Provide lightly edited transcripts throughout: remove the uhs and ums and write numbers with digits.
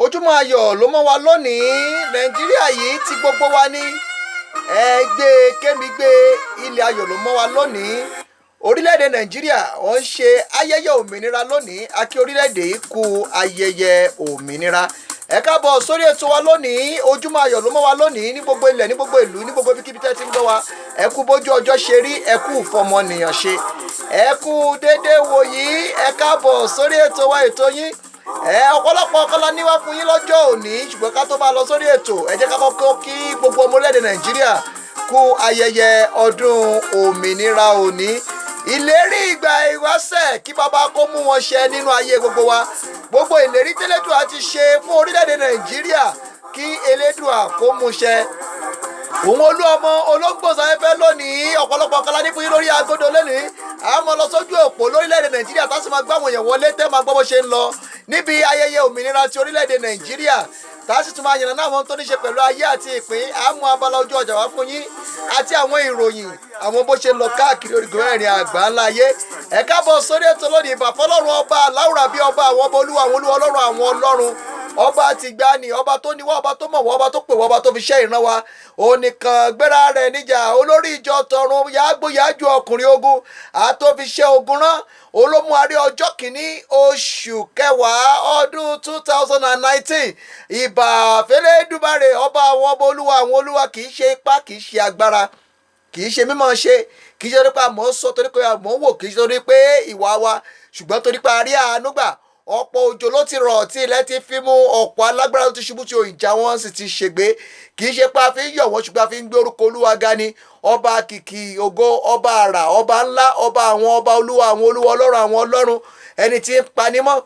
ojúmọ́ ayọ̀ ló mọ́ wa lónìí nàìjíríà yìí ti gbogbo wa ní ẹgbẹ́ kémigbé ilẹ̀ ayọ̀ ló mọ́ wa lónìí orílẹ̀-èdè nàìjíríà wọ́n ń ṣe ayẹyẹ òmìnira lónìí a kí orílẹ̀-èdè yìí kú ayẹyẹ òmìnira ẹ káàbọ̀ sórí ètò wa lónìí ojúmọ́ ayọ̀ ló mọ́ wa lónìí ní gbogbo ilẹ̀ ní gbogbo ìlú ní gbogbo ibikíbi tẹ́ ti ń gbọ́ wa ẹ kú bójú ọjọ́ ṣe rí ẹ kú fọmọnìyàn ṣe ẹ kú déédéé wò yìí ẹ káàbọ̀ sórí ètò wa ètò yín ọ̀pọ̀lọpọ̀ ọkọlá níwá fún yín lọ́jọ́ òní ṣùgbọ́n ká tó bá lọ sórí ètò ẹ jẹ́ ká kọ́kọ́ kí gbogbo ọmọ orílẹ̀-èdè nàìjíríà kú ayẹyẹ ọdún òmìnira òní ìlérí ìgbà ìwáṣẹ̀ kí bàbá kó mú wọn ṣẹ nínú ayé gbogbo wa gbogbo ìlérí tẹ́lẹ̀dùà ti ṣe fún orílẹ̀-èdè nàìjíríà kí elédùà kó mú ṣẹ òun olú ọmọ olóńgbòsáfẹ́fẹ́ lónìí ọ̀pọ̀lọpọ̀ ọ̀kọ́lá ní fún yín lórí agodo lónìí àmọ́ lọ sójú òpó lórílẹ̀‐èdè nàìjíríà tá a sì máa gbá àwọn èèyàn wọlé tẹ́ máa gbọ́ bó ṣe ń lọ níbi ayẹyẹ òmìnira ti orílẹ̀‐èdè nàìjíríà tá a sì tún máa yànnà náà àwọn tó ní ṣe pẹ̀lú ayé àti ìpín àmọ́ abala ojú ọjà wá fún yín àti àwọn ìròyìn àwọn bó ṣe ń lọ káàkiri orígun mẹ́rin àgbà ńlá ayé ẹ káàbọ̀ sórí ètò lónìí ìbà fọlọ́run ọba aláwùrà bíi ọba àwọn ọba olúwa àwọn olúwa ọlọ́run àwọn ọlọ́run ọba ti gbani ọba tó níwá ọba tó mọ̀wọ́ ọba tó pè wá ọba tó fi ṣẹ́ ìran wa onìkan gbéra rẹ̀ níjà olórí ìjọ tọ̀run yàgbóyàjú ọkùnrin ogun àtòfiṣẹ́ ogun rán olómú àrí ọjọ́ kìíní oṣù kẹwàá ọdún 2019 ìbà fẹlẹ́dùmarè ọba àwọn ọba olúwa àwọn olúwa kì í ṣe ipá kì í ṣe agbára kì í ṣe mímọ̀ ṣe kì í ṣe torí pé àmọ́ sọ torí pé àmọ́ wò kì í ṣe torí pé ìwà wa ṣùgbọ́n torí pé a rí àánú gbà ọ̀pọ̀ òjò ló ti rọ̀ tí ilẹ̀ ti fi mú ọ̀pọ̀ alágbára tó ti ṣubú tí ìjà wọn sì ti ṣègbé kì í ṣe pé a fi ń yọ̀ wọ́n ṣùgbọ́n a fi ń gbé orúkọ olúwa ga ni ọba kìkì ògo ọba àrà ọba ńlá ọba àwọn ọba olúwa àwọn olúwa ọlọ́run àwọn ọlọ́run ẹni tí ń panimọ́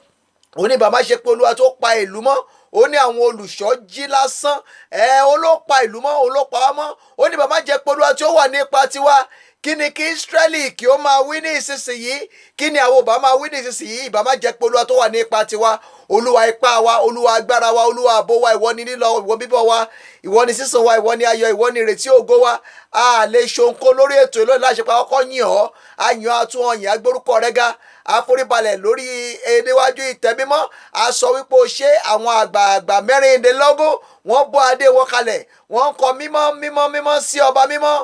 òní bàbá ṣe pé olúwa tó pa ìlú mọ́ ó ní àwọn olùṣọ́ jí lásán ó ló pa ìlú mọ́ ó ló pa wá mọ́ ó ní bàbá jẹ́ pé Olúwa tí ó wà ní ipa tiwa kí ni kí Ísírẹ́lì kí ó máa wí ní ìsinsìnyí kí ni àwọn òbá máa wí ní ìsinsìnyí ìbá má jẹ́ pé Olúwa tó wà ní ipa tiwa Olúwa ipá wa Olúwa agbára wa Olúwa ààbò wa ìwọ ni lílọ ìwọ bíbọ̀ wa ìwọ ni sísàn wa ìwọ ni ayọ̀ ìwọ ni ìrètí ògo wa a lè ṣoǹkó lórí ètò ìlú láṣẹ pa ọkọ yìn ọ́ àyàn àtúnọyìn agbórúkọ rẹ ga àforíbalẹ̀ lórí níwájú ìtẹ́mímọ́ a sọ wípé o ṣe àwọn àgbààgbà mẹ́rìndínlógún wọ́n bọ́ adé wọn kalẹ̀ wọ́n kọ mímọ́ mímọ́ mímọ́ sí ọba mímọ́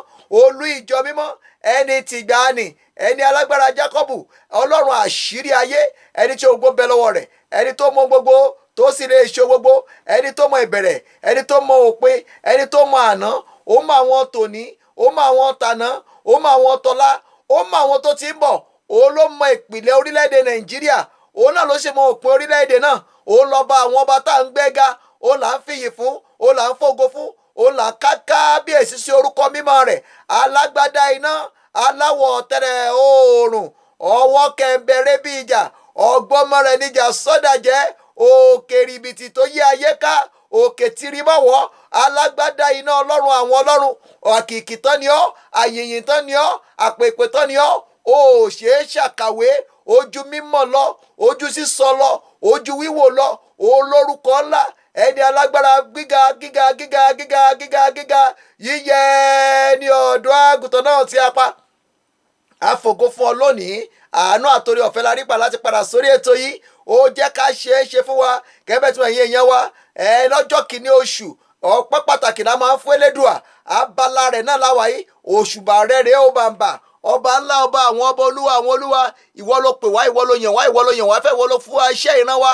olú ìjọ mímọ́ ẹni tìgbàanì ẹni alágbára Jákọ́bù ọlọ́run àṣírí ayé ẹni tí ogbó bẹ lọ́wọ́ rẹ̀ ẹni tó mọ gbogbo tó sì lè ṣe gbogbo ẹni tó mọ ìbẹ̀rẹ̀ ẹni tó mọ òpin ẹni tó mọ àná ó mọ àwọn tòní ó mọ àwọn tàná ó mọ àwọn tọ́lá ó mọ àwọn tó ti ń bọ̀ òun ló mọ ìpìlẹ̀ orílẹ̀-èdè Nàìjíríà òun náà ló ṣe mọ òpin orílẹ̀-èdè náà òun lọ́ba àwọn ọba tá à ń gbéga òun là ń fìyìn fún òun là ń fògo fún òun là ń ká kábíyèsí sí orúkọ mímọ́ rẹ̀ alágbádá iná aláwọ̀ tẹ̀rẹ̀ oòrùn ọwọ́ kẹ̀mbẹ̀rẹ̀ bí ìjà ọgbọ́mọ rẹ̀ níjà sọ́dàjẹ́ òkè rìbìtì tó yí ayé ká òkè tìrìmọ̀wọ́ alágbádá iná ọlọ́run àwọn ọlọ́run àkìkì tán ni ọ́ àyìnyìn tán ni ọ́ àpèpè tán ni ọ́ ó ṣeé ṣàkàwé ojú mímọ́ lọ ojú sísọ lọ ojú wíwò lọ olórúkọ ńlá ẹni alágbára gíga gíga gíga gíga gíga gíga yíyẹ ní ọ̀dọ́ àgùntàn náà tí a pa àfògo fún ọ lónìí àánú àtòrí ọ̀fẹ́ la rí gbà láti padà sórí ètò yìí ó jẹ́ ká ṣeé ṣe fún wa gẹ́gẹ́ tí wọ́n yé èèyàn wa lọ́jọ́ kìíní oṣù ọpẹ́ pàtàkì la máa ń fún Elédùà abala rẹ̀ náà láwàyí òṣùbà rẹ̀ rèé ó bàǹbà ọba ńlá ọba àwọn ọba olúwa àwọn olúwa ìwọ ló pè wá ìwọ ló yàn wá ìwọ ló yàn wá fẹ́ ìwọ ló fún wa iṣẹ́ ìran wa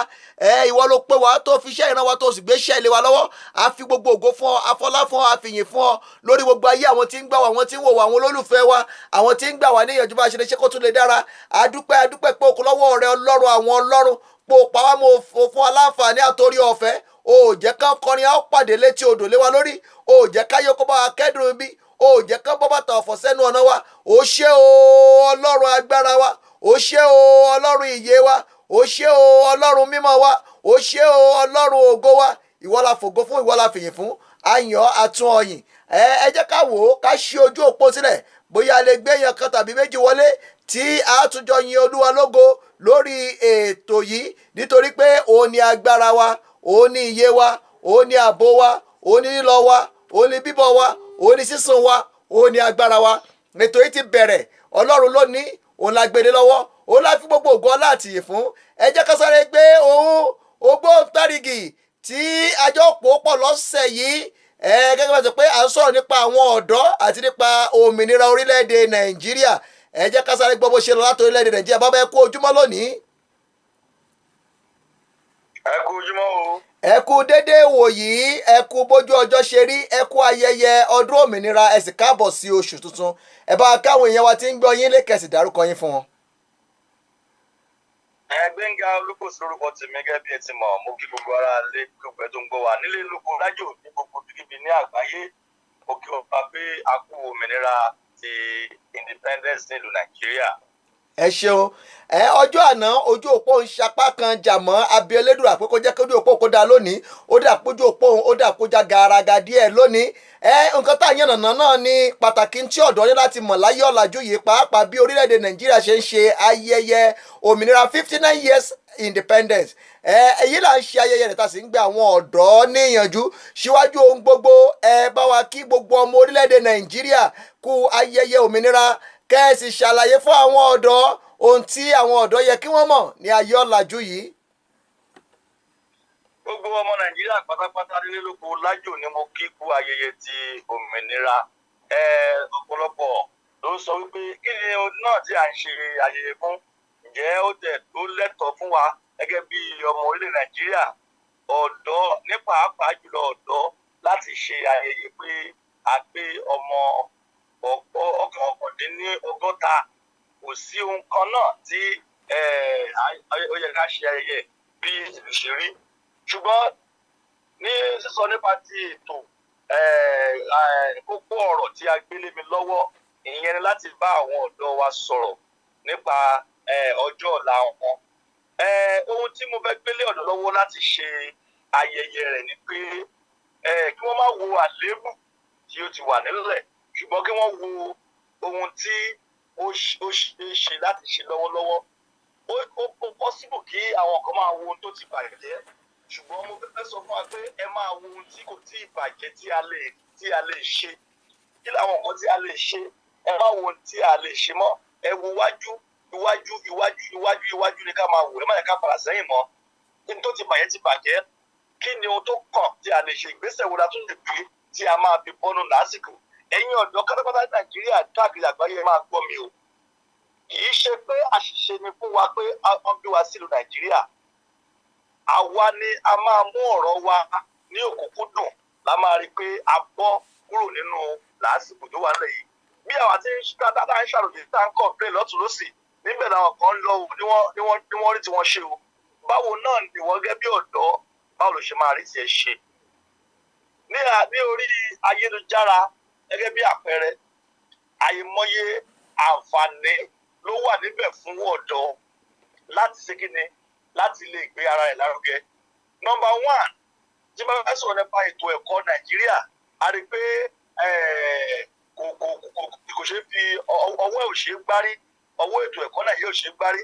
ìwọ ló pè wá tó fi iṣẹ́ ìran wa tó sì gbé iṣẹ́ ilé wa lọ́wọ́ a fi gbogbo ògo fún ọ afọlá fún ọ àfìyìn fún ọ lórí gbogbo ayé àwọn tí ń gbà wá àwọn tí ń wò wá àwọn olólùfẹ́ wa àwọn tí ń gbà wá níyànjú bá a ṣe lè ṣe kó tún lè dára adúpẹ́ pé òkú lọ́wọ́ rẹ ọlọ́run àwọn ọlọ́run pò pa wá mo fún aláǹfààní àtòrí ọ̀fẹ́ o ò jẹ́ ká kọrin a ó pàdé létí odò lé wa lórí o ò jẹ́ ká yókò bá wa kẹ́dùn bí o jẹ́ ká bọ́ bàtà ọ̀fọ̀ sẹ́nu ọ̀nà wa o ṣé o ọlọ́run agbára wa o ṣé o ọlọ́run ìyè wa o ṣé o ọlọ́run mímọ́ wa o ṣé o ọlọ́run ògo wa ìwọ la fògo fún ìwọ la fìyìn fún ayàn àtún ọyìn ẹ jẹ́ ká wò ó ká ṣí ojú òpó sílẹ̀ bóyá a lè gbé èèyàn kan tàbí méjì wọlé tí a tún jọ yin olúwa lógo lórí ètò yìí nítorí pé òun ni agbára wa òun ni ìyè wa òun ni ààbò wa òun ni lílọ wa òun ni bíbọ̀ wa òun ni sísun wa òun ni agbára wa ètò yìí ti bẹ̀rẹ̀ ọlọ́run ló ní òun la gbélé lọ́wọ́ òun la fi gbogbo ògo ọlá àti ìyìn fún ẹ jẹ́ ká sáré gbé òun ògbóǹtarìgì tí àjọ pò pọ̀ lọ́sẹ̀ yìí gẹ́gẹ́ bá ti pé à ń sọ̀rọ̀ nípa àwọn ọ̀dọ́ àti nípa òmìnira orílẹ̀-èdè Nàìjíríà ẹ jẹ́ ká sáré gbọ́ bó ṣe lọ láti orílẹ̀-èdè Nàìjíríà bá bá ẹ kú ojúmọ́ lónìí. ẹ kú ojúmọ́ o. ẹ kú dédé wòyí ẹ kú bójú ọjọ́ ṣe rí ẹ kú ayẹyẹ ọdún òmìnira ẹ sì káàbọ̀ sí oṣù tuntun ẹ bá káwọn èèyàn wa tí ń gbọ́ yín lékè sì dárúkọ yín fún wọn. Gbẹ́ngà Olúkòso lórúkọ tèmi gẹ́gẹ́ bí ẹ ti mọ̀ mo kí gbogbo ara lé gbogbo ẹ tó ń gbọ́ wa nílé lóko lájò ní gbogbo bíbí ní àgbáyé mo kí wọn bá pé a kú òmìnira ti independence nílùú Nàìjíríà. ẹ ṣeun ọjọ́ àná ojú òpó ń sapá kan jà mọ́ Abíọ́lédùà pé kó jẹ́ kí ojú òpó kó dáa lónìí ó dà pójú òpó ó dà kó já garaga díẹ̀ lónìí nǹkan tá à ń yànnàná náà ní pàtàkì tí ọ̀dọ́ ní láti mọ̀ láyé ọ̀làjú yìí pàápàá bí orílẹ̀-èdè Nàìjíríà ṣe ń ṣe ayẹyẹ òmìnira 59 years independence èyí là ń ṣe ayẹyẹ rẹ̀ tá a sì ń gbé àwọn ọ̀dọ́ níyànjú síwájú ohun gbogbo bá wa kí gbogbo ọmọ orílẹ̀-èdè Nàìjíríà kú ayẹyẹ òmìnira kẹ́ẹ̀sì ṣàlàyé fún àwọn ọ̀dọ́ ohun tí àwọn ọ̀dọ́ yẹ kí wọ́n mọ̀ ní ayé ọ̀làjú yìí. gbogbo ọmọ Nàìjíríà pátápátá nílé lóko lájò ni mo kí kú ayẹyẹ ti òmìnira ọ̀pọ̀lọpọ̀ ló sọ wípé kí ni náà tí à ń ṣe ayẹyẹ fún ǹjẹ́ ó tẹ̀ tó lẹ́tọ̀ọ́ fún wa gẹ́gẹ́ bí ọmọ orílẹ̀ Nàìjíríà ọ̀dọ́ ní pàápàá jùlọ ọ̀dọ́ láti ṣe ayẹyẹ pé a gbé ọmọ ọ̀kàndínlọ́gọ́ta kò sí ohun kan náà tí ó yẹ ká ṣe ayẹyẹ bí ìlú ṣe rí ṣùgbọ́n ní sísọ nípa ti ètò kókó ọ̀rọ̀ tí a gbélé mi lọ́wọ́ ìyẹn ni láti bá àwọn ọ̀dọ́ wa sọ̀rọ̀ nípa ọjọ́ ọ̀la wọn ohun tí mo fẹ́ gbélé ọ̀dọ́ lọ́wọ́ láti ṣe ayẹyẹ rẹ̀ ni pé kí wọ́n má wo àléébù tí ó ti wà nílẹ̀ ṣùgbọ́n kí wọ́n wo ohun tí ó ṣe láti ṣe lọ́wọ́lọ́wọ́. Ó possible kí àwọn kan máa wo ohun tó ti bàjẹ́ ṣùgbọ́n mo fẹ́ sọ fún wa pé ẹ máa wo ohun tí kò tí ì bàjẹ́ tí a lè ṣe. Kí làwọn nǹkan tí a lè ṣe? Ẹ má wo ohun tí a lè ṣe mọ́. Ẹ wo iwájú ni ká máa wò. Ẹ má yẹ ká padà sẹ́yìn mọ́. Kí ni tó ti bàjẹ́ ti bàjẹ́? Kí ni ohun tó kàn tí a lè ṣe? Ìgbésẹ̀ wo la tún lè gbé tí a máa fi bọ́nú lásìkò? Ẹ̀yin ọ̀dọ́ pátápátá Nàìjíríà káàkiri àgbáyé máa gbọ́ mi o. Kì í ṣe pé àṣìṣe ni fún wa pé wọ́n bí wa sílùú Nàìjíríà. Àwa ni a máa mú ọ̀rọ̀ wa ní òkúnkúndùn la máa rí pé a bọ́ kúrò nínú làásìkò tó wà lẹ́yìn. Bí àwa tí ń ṣàròyé tá ń kọ̀ọ̀pẹ́ lọ́tún lọ́sì níbẹ̀ làwọn kan lọ ní wọ́n rí tí wọ́n ṣe o. Báwo náà ni wọ́n gẹ́gẹ́ bí ọ̀dọ́ báwo ló ṣe máa rí tiẹ̀ ṣe? Ní orí ayélujára gẹ́gẹ́ bí àpẹẹrẹ àìmọye àǹfààní ló wà níbẹ̀ fún ọ̀dọ́ láti ṣe kíni láti lè gbé ara rẹ̀ lárugẹ. Number one, tí bá fẹ́ sọ̀rọ̀ nípa ètò ẹ̀kọ́ Nàìjíríà a rí pé kò ṣeé fi ọwọ́ ò ṣeé gbárí, ọwọ́ ètò ẹ̀kọ́ Nàìjíríà ò ṣeé gbárí.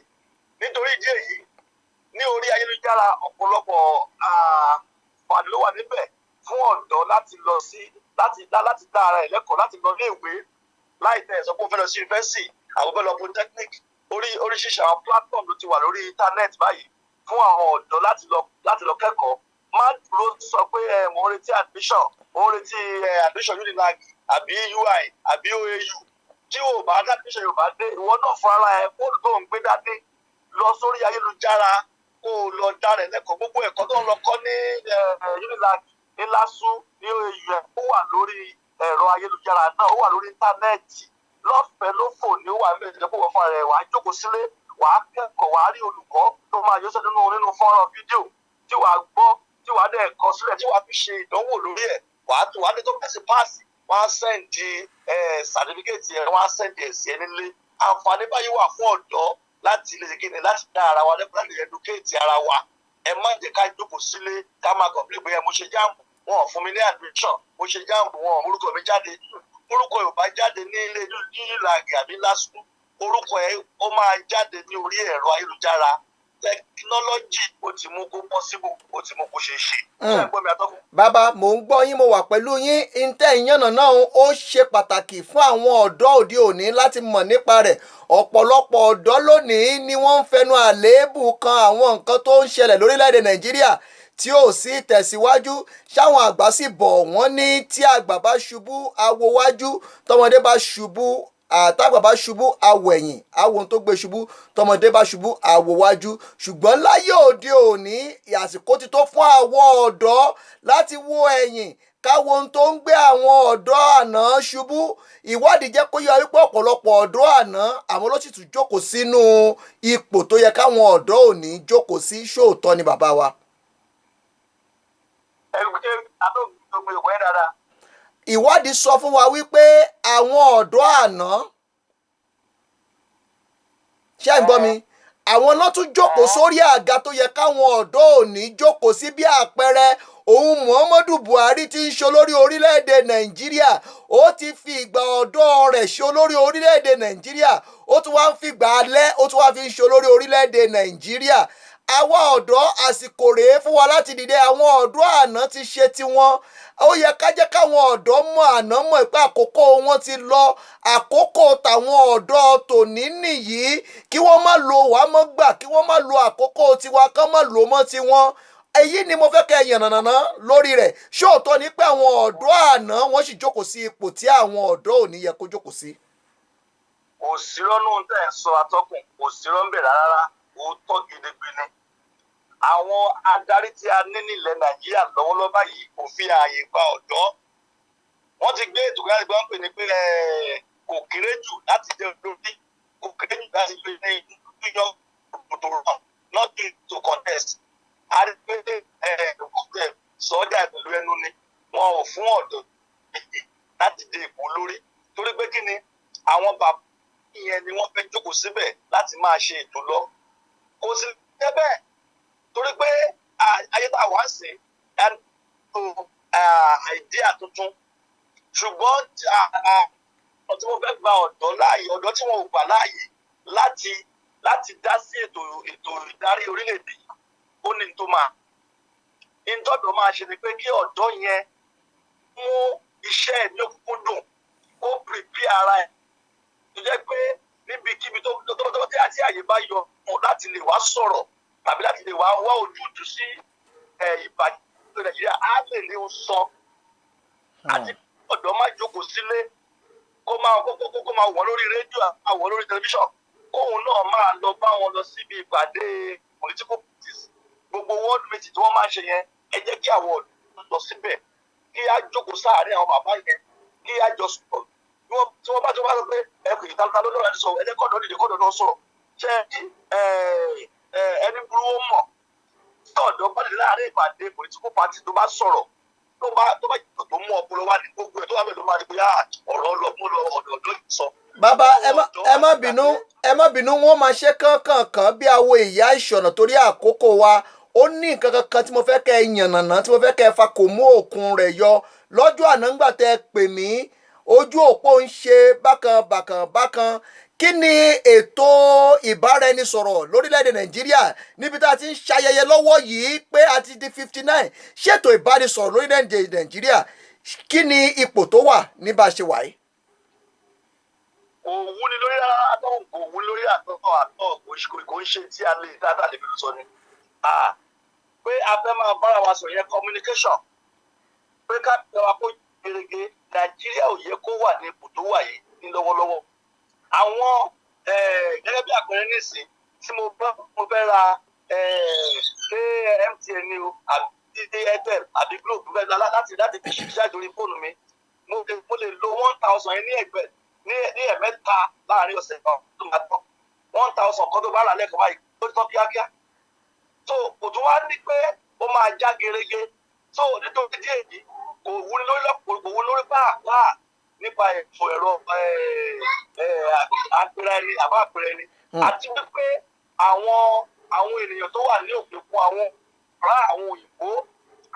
Nítorí ìdí èyí ní orí ayélujára ọ̀pọ̀lọpọ̀ àǹfààní ló wà níbẹ̀ fún ọ̀dọ́ láti lọ sí láti dá ara ẹ̀ lẹ́kọ̀ọ́ láti lọ ilé ìwé láì tẹ̀ sọ pé ó fẹ́ lọ sí yunifásitì àwọn fẹ́ lọ polytechnic. Oríṣiríṣi àwọn platform ló ti wà lórí internet báyìí fún àwọn ọ̀dọ́ láti lọ kẹ́kọ̀ọ́. Má dúró sọ pé mo ń retí admission UNILAG àbí UI àbí OAU tí ò bá admission yóò bá dé ìwọ náà fún ara ẹ fóònù tó ń gbé dání lọ sórí ayélujára kó o lọ dá rẹ̀ lẹ́kọ̀ọ́. Gbogbo ẹ̀kọ́ tó ń lọ kọ́ ní UNILAG ní LASU ní OAU ó wà lórí ẹ̀rọ ayélujára náà, ó wà lórí íńtánẹ́ẹ̀tì lọ́fẹ̀ẹ́ lófò ní ó wà ní ìjọba púpọ̀ fún ara ẹ̀. Wàá jókòó sílé, wàá kẹ́kọ̀ọ́, wàá rí olùkọ́ tó máa yọ sẹ́nu nínú fọ́nrán fídíò tí wàá gbọ́ tí wàá dẹ̀ kọ sílẹ̀ tí wàá fi ṣe ìdánwò lórí ẹ̀. wàá dé tó fẹ́sì páàsì wọ́n á sẹ́ǹdì sàtífíkẹ́ẹ̀tì ẹ̀ wọ́n á sẹ́ǹdì ẹ̀sì ẹ̀ nílé. Àǹfààní báyìí wà fún ọ̀dọ́ láti lè kíni láti dá ara wa lẹ́kọ̀ọ́ láti ẹdúkéètì ara wa. Ẹ má jẹ́ ká jókòó sílé ká máa kọ̀ọ̀pì pé mo ṣe jáàmù wọn ò fún mi ní admission, mo ṣe jáàmù wọn ò orúkọ mi jáde. Orúkọ ẹ̀ ò bá jáde ní ilé UNILAG àbí LASU, orúkọ ẹ̀ ó máa jáde ní orí ẹ̀rọ ayélujára. Technology ó ti mú kó possible, ó ti mú kó ṣeé ṣe. Bàbá mò ń gbọ́ yín, mo wà pẹ̀lú yín. Ntẹ́ ìyànnà náà ó ṣe pàtàkì fún àwọn ọ̀dọ́ òde òní láti mọ̀ nípa rẹ̀. Ọ̀pọ̀lọpọ̀ ọ̀dọ́ lónìí ni wọ́n ń fẹnu àléébù kan àwọn nǹkan tó ń ṣẹlẹ̀ lórílẹ̀‐èdè Nàìjíríà tí ò sí tẹ̀síwájú. Ṣáwọn àgbà sì bọ̀ wọ́n ní tí àgbà bá ṣubú awo wájú, tọmọdé bá ṣubú àtàgbà bá ṣubú awò ẹ̀yìn, awò ohun tó gbé ṣubú, tọmọdé bá ṣubú awò wájú. Ṣùgbọ́n láyé òde òní àsìkò ti tó fún àwọn ọ̀dọ́ láti wo ẹ̀yìn káwo ohun tó ń gbé àwọn ọ̀dọ́ àná ṣubú. Ìwádìí jẹ́ kó yọ wípé ọ̀pọ̀lọpọ̀ ọ̀dọ́ àná àwọn ló sì tún jókòó sínú ipò tó yẹ káwọn ọ̀dọ́ òní jókòó sí. Ṣóòótọ́ ni bàbá wa? Ìwádìí sọ fún wa wípé àwọn ọ̀dọ́ àná, ṣé ẹ̀ ń gbọ́ mi, àwọn náà tún jókòó sórí àga tó yẹ káwọn ọ̀dọ́ òní jókòó sí. Bí àpẹẹrẹ òun Muhammadu Buhari tí ń ṣe olórí orílẹ̀-èdè Nàìjíríà, ó ti fi ìgbà ọ̀dọ́ rẹ̀ ṣe olórí orílẹ̀-èdè Nàìjíríà, ó tún wá ń fi ìgbà alẹ́ ó tún wá fi ń ṣe olórí orílẹ̀-èdè Nàìjíríà. Àwa ọ̀dọ́ àsìkò rèé fún wa láti dìde. Àwọn ọ̀dọ́ àná ti ṣe tiwọn, ó yẹ ká jẹ́ káwọn ọ̀dọ́ mọ̀ àná mọ̀ pé àkókò wọn ti lọ. Àkókò tàwọn ọ̀dọ́ tòní nìyí, kí wọ́n má lo wàá mọ́ gbà, kí wọ́n má lo àkókò tiwa kán má lò mọ́ tiwọn. Èyí ni mo fẹ́ kẹ́ ẹ yànnàná lórí rẹ̀. Ṣóòótọ́ ni pé àwọn ọ̀dọ́ àná wọ́n sì jókòó sí ipò tí àwọn ọ̀dọ́ òní yẹ kó jókòó sí? Kò sí rọ́nù tẹ́ ẹ̀ sọ atọ́kùn, kò sí rọ́ńbẹ̀ rárá, òótọ́ gidigbe ni. Àwọn adarí tí a ní nílẹ̀ Nàìjíríà lọ́wọ́lọ́wọ́ báyìí kò fi ààyè gba ọ̀dọ́. Wọ́n ti gbé ètò kan láti gbọ́n pè ní pé kò kéré jù láti jẹ́ olórí, kò kéré jù láti gbé ní yíyan tó ràn, not to contest. A rí pé sọ́jà pẹ̀lú ẹnu ni wọn ò fún ọ̀dọ́ láti dé ipò lórí. Torí pé kí ni àwọn bàbá ìyẹn ni wọ́n fẹ́ jókòó síbẹ̀ láti máa ṣe ètò lọ. Kò sí jẹ́ bẹ́ẹ̀. Torí pé ayé tá a wá sí àìdíà tuntun ṣùgbọ́n tí wọ́n fẹ́ gba ọ̀dọ́ láàyè ọ̀dọ́ tí wọ́n ò gbà láàyè láti dá sí ètò ìdarí orílẹ̀-èdè yìí ó ní tó máa ìtọ́dọ̀ máa ṣe ni pé kí ọ̀dọ́ yẹn mú iṣẹ́ ẹ̀ ní òkúnkúndùn ó pèpè ara ẹ̀ tó jẹ́ pé níbikíbi tó tí àti àyè bá yọ láti lè wá sọ̀rọ̀ tàbí láti lè wá ojútùú sí ìbàjẹ́ Nàìjíríà á lè ní o sọ àti ọ̀dọ́ má jókòó sílé kó máa wọ̀ lórí rédíò àwọ̀ lórí tẹlifíṣàn kóun náà máa lọ bá wọn lọ síbi ìpàdé political parties gbogbo world meeting tí wọ́n máa ń ṣe yẹn ẹ jẹ́ kí àwọn ọ̀dọ́ lọ síbẹ̀ kí á jókòó sáàárín àwọn bàbá yẹn kí á jọ sọ̀rọ̀ tí wọ́n bá tó bá sọ pé ẹ kò yí tálítà lọ́dọ̀ láti sọ ẹlẹ́kọ̀ọ́dọ̀ dìde kọ́dọ̀ náà sọ̀rọ̀ ṣé ẹni burú ó mọ̀ tí ọ̀dọ́ bá lè láàárín ìpàdé political party tó bá sọ̀rọ̀ tó bá tó mú ọpọlọ wá ní gbogbo ẹ̀ tó wà bẹ́ẹ̀ ló máa di pé ọ̀rọ̀ ọlọ́gbọ́n ọ̀dọ̀ yìí sọ. bàbá ẹ má bínú wọn máa ṣe kánkànkàn bí àwo ìyá ìṣọ̀nà torí àkókò wa ó ní nǹkan kankan tí mo fẹ́ kẹ́ ẹ yànnàná tí mo fẹ́ kẹ́ ẹ fa kò mú òkun rẹ̀ yọ lọ́jọ́ àná ńgbà tẹ́ ẹ pè mí ojú òpó ń ṣe bákan kí ni ètò ìbáraẹnisọ̀rọ̀ lórílẹ̀‐èdè Nàìjíríà níbi tá a ti ń ṣayẹyẹ lọ́wọ́ yìí pé a ti di 59 ṣètò ìbáraẹnisọ̀rọ̀ lórílẹ̀‐èdè Nàìjíríà kí ni ipò tó wà ní bá a ṣe wà yìí. òwú ni lórí àtọ̀ òwú lórí àtọ̀ kò ń ṣe tí a lè dáadáa lè fi sọ ni pé a fẹ́ máa bára wa sọ yẹn communication pé ká bẹ wa kó gerege Nàìjíríà ò yẹ kó wà ní ipò tó wà yìí ní lọ́wọ́lọ́wọ́ àwọn gẹ́gẹ́ bí àpẹẹrẹ nísìn tí mo fẹ́ ra ṣé MTN ni o àbí Airtel àbí Glo láti fi ṣiṣẹ́ àjòrí fóònù mi mo lè lo 1000 yẹn ní ẹ̀mẹ́ta láàrin ọ̀sẹ̀ kan tó máa tán 1000 kan tó bá rà lẹ́ẹ̀kan báyìí tó tán kíákíá so kò tún wá ní pé ó máa já gerege so nítorí díẹ̀ yìí kò wú lórí pàápàá nípa ètò ẹ̀rọ àpẹẹrẹ àbá àpẹẹrẹ àti wípé àwọn ènìyàn tó wà ní òkè fún àwọn ará àwọn òyìnbó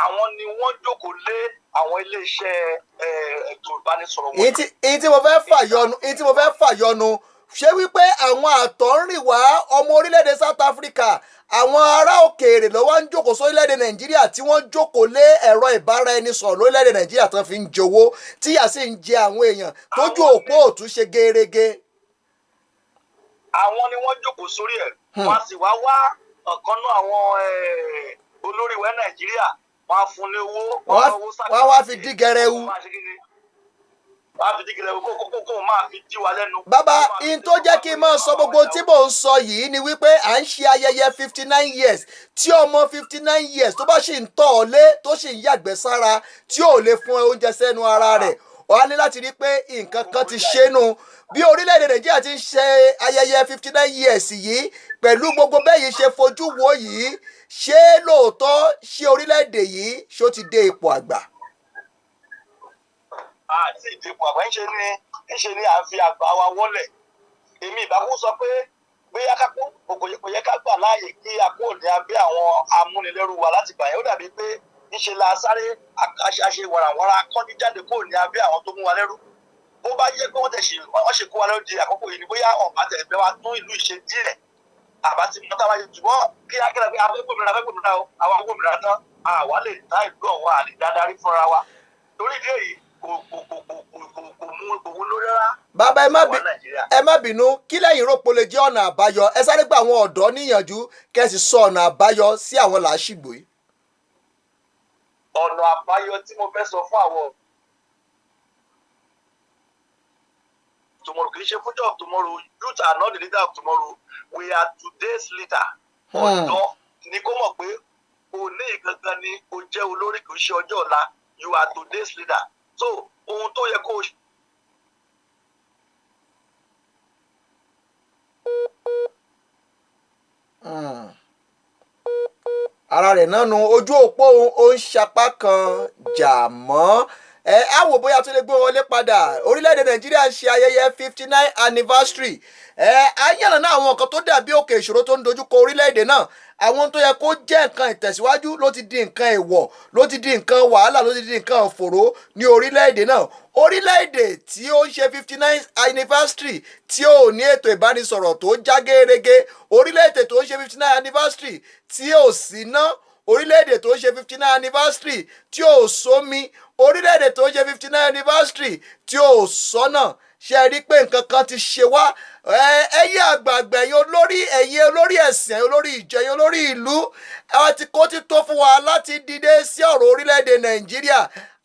àwọn ni wọ́n jókòó lé àwọn iléeṣẹ́ ètò ìbánisọ̀rọ̀ wọn. èyí tí mo fẹ́ fàyọnu ṣé wípé àwọn àtọ̀rìnwá ọmọ orílẹ̀-èdè South Africa àwọn ará òkèèrè ló wá ń jókòó sórílẹ̀-èdè Nàìjíríà tí wọ́n jókòó lé ẹ̀rọ ìbáraẹnisọ̀rọ̀ lórílẹ̀-èdè Nàìjíríà tó fi ń jowó tíyà sì ń jẹ àwọn èèyàn tójú òpó òtún ṣe gerege. àwọn ni wọ́n jókòó sórí ẹ̀ wọ́n sì wá ọ̀kan náà àwọn olórí ìwé Nàìjíríà wọ́n á fún ní owó wọ́n wá fi dí gẹrẹwu. kó máa fi dí wa lẹ́nu. bàbá in tó jẹ́ kí n máa sọ gbogbo tí mò ń sọ yìí ni wípé à ń ṣe ayẹyẹ 59 years tí ọmọ 59 years tó bá sì ń tọ̀ ọ́ lé tó sì ń yàgbẹ́ sára tí ò lè fún oúnjẹ sẹ́nu ara rẹ̀ wàá ní láti rí pé nǹkan kan ti ṣe nù bí orílẹ̀-èdè Nàìjíríà ti ń ṣe ayẹyẹ 59 years yìí pẹ̀lú gbogbo bẹ́ẹ̀ yìí ṣe fojú wo yìí ṣé lóòótọ́ ṣé orílẹ̀-èdè yìí ṣó ti dé ipò àgbà. àti ìdìbò àgbà ń ṣe ní à ń fi àgbà wa wọlẹ̀ èmi ìbákú sọ pé bóyá kápó kò yẹ ká gbà láàyè kí apó òní abẹ́ àwọn amúnilẹ́rù wa láti gbà yẹn ó dàbí pé níṣe la sáré àṣe wàràwàrà kọ́ni jáde kó ní abẹ́ àwọn tó mú wa lẹ́rú bó bá yẹ pé wọ́n ṣe kó wa lẹ́rú di àkókò yìí ni bóyá ọ̀bá tẹ̀lé bẹ́ẹ̀ wá tún ìlú ìṣe díẹ̀ àbá ti mú táwa yẹn ṣùgbọ́n kí akẹ́rẹ́ pé afẹ́gbòmìnira o àwọn agbòmìnira tán àwa lè dá ìlú ọ̀hún àlè dáadáa rí fúnra wa torí ìdí èyí kò mú lórí rárá. bàbá ẹ má bínú kí lẹ́yìn rògbò lè jẹ́ ọ̀nà àbáyọ ẹ sáré gba àwọn ọ̀dọ́ níyànjú kẹ́sì sọ ọ̀nà àbáyọ sí àwọn làásìgbò yìí. ọ̀nà àbáyọ tí mo fẹ́ sọ fún àwọn tomorrow kì í ṣe future of tomorrow youth are not the leader of tomorrow we are today's leader. ọ̀dọ́ ni kó mọ̀ pé òní gangan ni o jẹ́ olórí kì í ṣe ọjọ́ ọ̀la you are today's leader so ohun tó yẹ kó o ṣe. ara rẹ̀ náà nu ojú òpó ó ń sapá kan jà mọ́ á wò bóyá tó lè gbé wọlé padà. Orílẹ̀-èdè Nàìjíríà ń ṣe ayẹyẹ 59 anniversary. Á yànnàná àwọn nǹkan tó dàbí òkè ìṣòro tó ń dojúkọ orílẹ̀-èdè náà. Àwọn tó yẹ kó jẹ́ nǹkan ìtẹ̀síwájú ló ti di nǹkan èèwọ̀, ló ti di nǹkan wàhálà, ló ti di nǹkan òfòró ní orílẹ̀-èdè náà. Orílẹ̀-èdè tí ó ń ṣe 59 anniversary tí ò ní ètò ìbánisọ̀rọ̀ tó já gerege, orílẹ̀-èdè tó ń ṣe 59 anniversary tí ò sí ná, orílẹ̀-èdè tó ń ṣe 59 anniversary tí ò sómi, orílẹ̀-èdè tó ń ṣe 59 anniversary tí ò sọ́nà. Ṣe rí pé nǹkan kan ti ṣe wá. Ẹ̀yin àgbààgbà, ẹ̀yin olórí ẹ̀sìn, ẹ̀yin olórí ìjọ, ẹ̀yin olórí ìlú, àwọn tí kò ti tó fún wa láti dìde sí ọ̀rọ̀ orílẹ̀-èdè Nàìjíríà.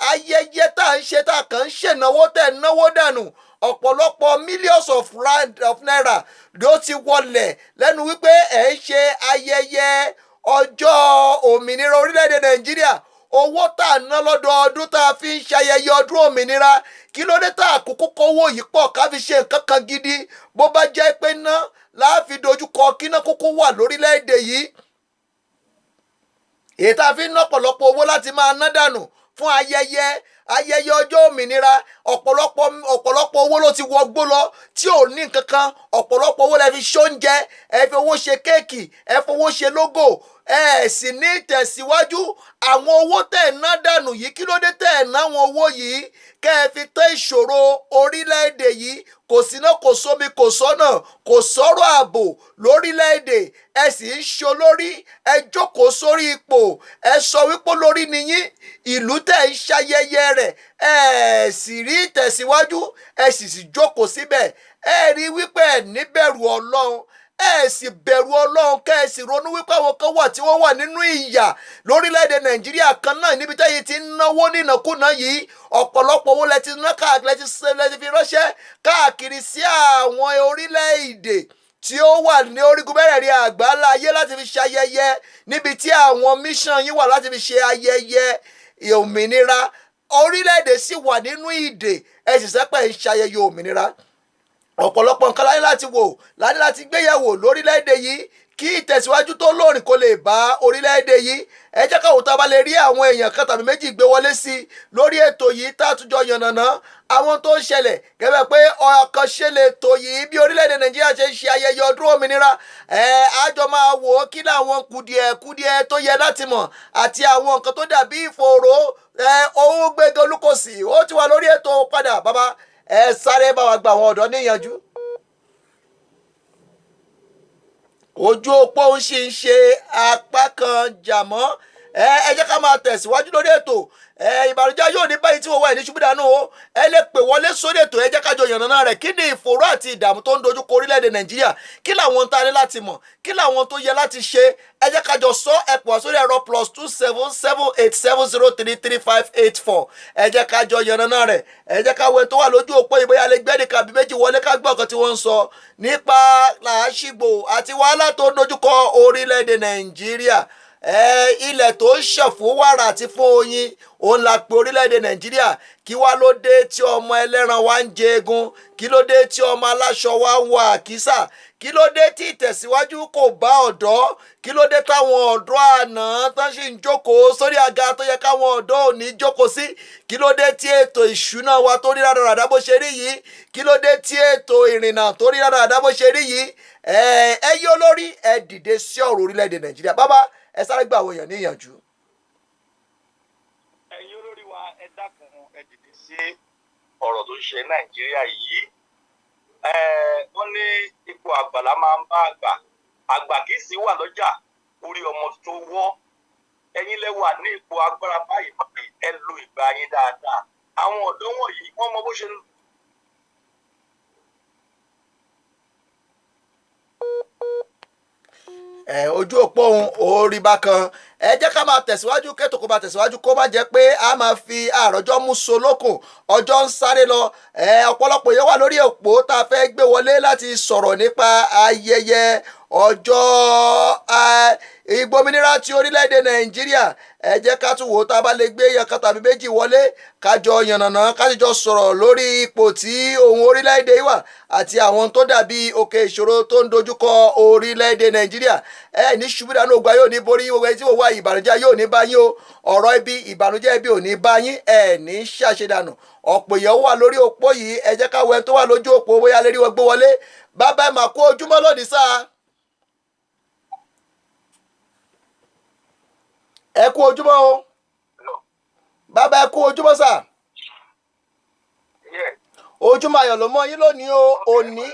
Ayẹyẹ tá à ń ṣe, tá a kàn ń ṣènáwó tẹ̀ náwó dànù, ọ̀pọ̀lọpọ̀ millions of naira ló ti wọlẹ̀ lẹ́nu wípé ẹ̀ ń ṣe ayẹyẹ ọjọ́ òmìnira orílẹ̀-èdè Nàìjíríà. Owó tá a ná lọ́dọọdún tá a fi ń ṣayẹyẹ ọdún òmìnira, kí ló dé tá a kúkú kówó yìí pọ̀ ká fi ṣe nǹkan kan gidi? Bó bá jẹ́ pé ná láàfin dojúkọ kí ná kúkú wà lórílẹ̀-èdè yìí, èyí tá a fi ń ná ọ̀pọ̀lọpọ̀ owó láti máa ná dànù fún ayẹyẹ ọjọ́ òmìnira. ọ̀pọ̀lọpọ̀ owó ló ti wọgbó lọ tí ò ní nǹkan kan. ọ̀pọ̀lọpọ̀ owó lẹ fi ṣóúnjẹ, ẹ fi owó ṣe kéèkì, ẹ fi owó ṣe lógò, ẹ sì ní ìtẹ̀síwájú. àwọn owó tẹ̀ ná dànù yìí, kí ló dé tẹ̀ ná àwọn owó yìí kẹ́ ẹ fi tẹ́ ìṣòro orílẹ̀-èdè yìí? Kò síná, kò sómi, kò sọ́nà, kò sọ̀rọ̀ ààbò lórílẹ̀-èdè. ẹ sì ń ṣolórí, ẹ jókòó sórí ipò, ẹ sọ wípé olórí ni yín. ìlú tẹ̀ ń ṣayẹyẹ rẹ̀, ẹ sì rí ìtẹ̀síwájú, ẹ sì jókòó síbẹ̀. ẹ rí wípé ẹ níbẹ̀rù Ọlọ́run, ẹ sì bẹ̀rù Ọlọ́run, kẹ́ ẹ sì ronú wípé àwọn kan wà tí wọ́n wà nínú ìyà lórílẹ̀‐èdè Nàìjíríà kan náà níbi tẹ́yìn ti ń náwó nínàkúnà yìí. ọ̀pọ̀lọpọ̀ owó lẹ ti ná káàkiri, lẹ ti fi ránṣẹ́ káàkiri sí àwọn orílẹ̀‐èdè tí ó wà ní orígun mẹ́rẹ̀ẹ̀rin àgbáńlá ayé láti fi ṣe ayẹyẹ, níbi tí àwọn mission yín wà láti fi ṣe ayẹyẹ òmìnira. Orílẹ̀‐èdè sì wà nínú ìdè, ẹ sì sẹ́pẹ̀ ń ṣe ayẹyẹ òmìnira. ọ̀pọ̀lọpọ̀ nǹkan láyé láti wò, láyé láti gbéyẹ̀wò lórílẹ̀‐èdè yìí kí ìtẹ̀síwájú tó lóòrìn kó lè bá orílẹ̀‐èdè yìí. ẹ jẹ́ káwọ́ tá a bá lè rí àwọn èèyàn kan tàbí méjì gbé wọlé sí i lórí ètò yìí tá a tún jọ yànnàná àwọn tó ń ṣẹlẹ̀, gẹ́gẹ́ pé ọkàn ṣe lè tò yìí bí orílẹ̀‐èdè Nàìjíríà ṣe ń ṣe ayẹyẹ ọdún òmìnira. àjọ máa wò ó kí làwọn kùdìẹ̀ tó yẹ láti mọ̀ àti àwọn nǹkan tó dàbí ìfòòró. ohun Gbénga Olúkòsì ó ti wà lórí ètò padà. Bàbá, ẹ sáré bá wa gba àwọn ọ̀dọ́ níyànjú. ojú òpó ń ṣì ń ṣe apá kan jàmọ́. ẹ jẹ́ ká máa tẹ̀síwájú lórí ètò. ìbànújẹ́ yóò ní báyìí tí wọ́n wà ní ṣubú dànù o. ẹ lè pè wọlé sórí ètò, ẹ jẹ́ ká jọ yànnàná rẹ̀. kí ni ìfòòró àti ìdààmú tó ń dojúkọ orílẹ̀-èdè Nàìjíríà? kí làwọn tá a ní láti mọ̀? kí làwọn tó yẹ láti ṣe? ẹ jẹ́ ká jọ sọ ẹ̀pọ̀ sórí ẹ̀rọ +27778733584. ẹ jẹ́ ká jọ yànnàná rẹ̀. ẹ jẹ́ ká wo tó wà lójú òpó ìbóyá lè gbẹ́ni kàbí méjì wọlé ká gbọ́ nǹkan tí wọ́n ń sọ nípa làásìgbò àti wàhálà tó ń dojúkọ orílẹ̀-èdè Nàìjíríà. ilẹ̀ tó ń ṣàn fún wàrà àti fún oyin, òun la pe orílẹ̀-èdè Nàìjíríà. kí wá ló dé tí ọmọ ẹlẹ́ran wa ń jẹ egun? kí ló dé tí ọmọ aláṣọ wa ń wọ àkísà? kí ló dé tí ìtẹ̀síwájú kò bá ọ̀dọ́? kí ló dé táwọn ọ̀dọ́ àná tán sì ń jókòó sórí àga tó yẹ káwọn ọ̀dọ́ ò ní jókòó sí? kí ló dé tí ètò ìṣúná wa tó rí rádaràdá bó ṣe rí yìí? kí ló dé tí ètò ìrìnnà tó rí rádaràdá bó ṣe rí yìí? ẹ yí olórí, ẹ dìde sí ọ̀rọ̀ orílẹ̀-èdè Nàìjíríà. Bàbá, ẹ sáré gba àwọn èèyàn níyànjú. ẹ̀yin olórí wa, ẹ dákun ẹ dìde sí ọ̀rọ̀ tó ń ṣe Nàìjíríà yìí. wọ́n ní ipò àgbàlá máa ń bá àgbà kì í sì wà lọ́jà orí ọmọ tó wọ́. ẹ̀yin lẹ wà ní ipò agbára báyìí, ẹ lo ìgbà yín dáadáa. àwọn ọ̀dọ́ wọ̀nyí wọ́n mọ bó ṣe ń ojú òpó òun ò rí bákan. ẹ jẹ́ ká máa tẹ̀síwájú, kẹ́tò kó máa tẹ̀síwájú, kó má jẹ́ pé a máa fi àròjọ mú so lókun. ọjọ́ ń sáré lọ. ọ̀pọ̀lọpọ̀ yẹn wà lórí òpó tá a fẹ́ gbé wọlé láti sọ̀rọ̀ nípa ayẹyẹ ọjọ́ ìgbòmìnira ti orílẹ̀-èdè nàìjíríà ẹ jẹ́ ká tún wò ó tá a bá lè gbé yẹn kan tàbí méjì wọlé kájọ yànnàná kájọ sọ̀rọ̀ lórí ipò tí ohun orílẹ̀-èdè wà àti àwọn tó dàbí òkè ìṣòro tó ń dojúkọ orílẹ̀-èdè nàìjíríà ẹ ní ṣubú dànù ògbà yóò ní borí gbogbo ẹni tí wọ́n wá ìbànújẹ́ yóò ní bá yín o ọ̀rọ̀ ibi ìbànújẹ́ ibi ò ní bá yín ẹ ní ṣàṣedànù ọ̀pọ̀ èèyàn wà lórí òpó yìí ẹ jẹ́ káwọ́ ẹni tó wà lójú òpó bóyá lérí wọn gbé wọlé bàbá ẹ mà kú ojúmọ́ lónìí sáà. ẹ kú ojúmọ́ o bàbá ẹ kú ojúmọ́ sà ojúmọ́ ayọ̀ ló mọ́ yín lónìí o òní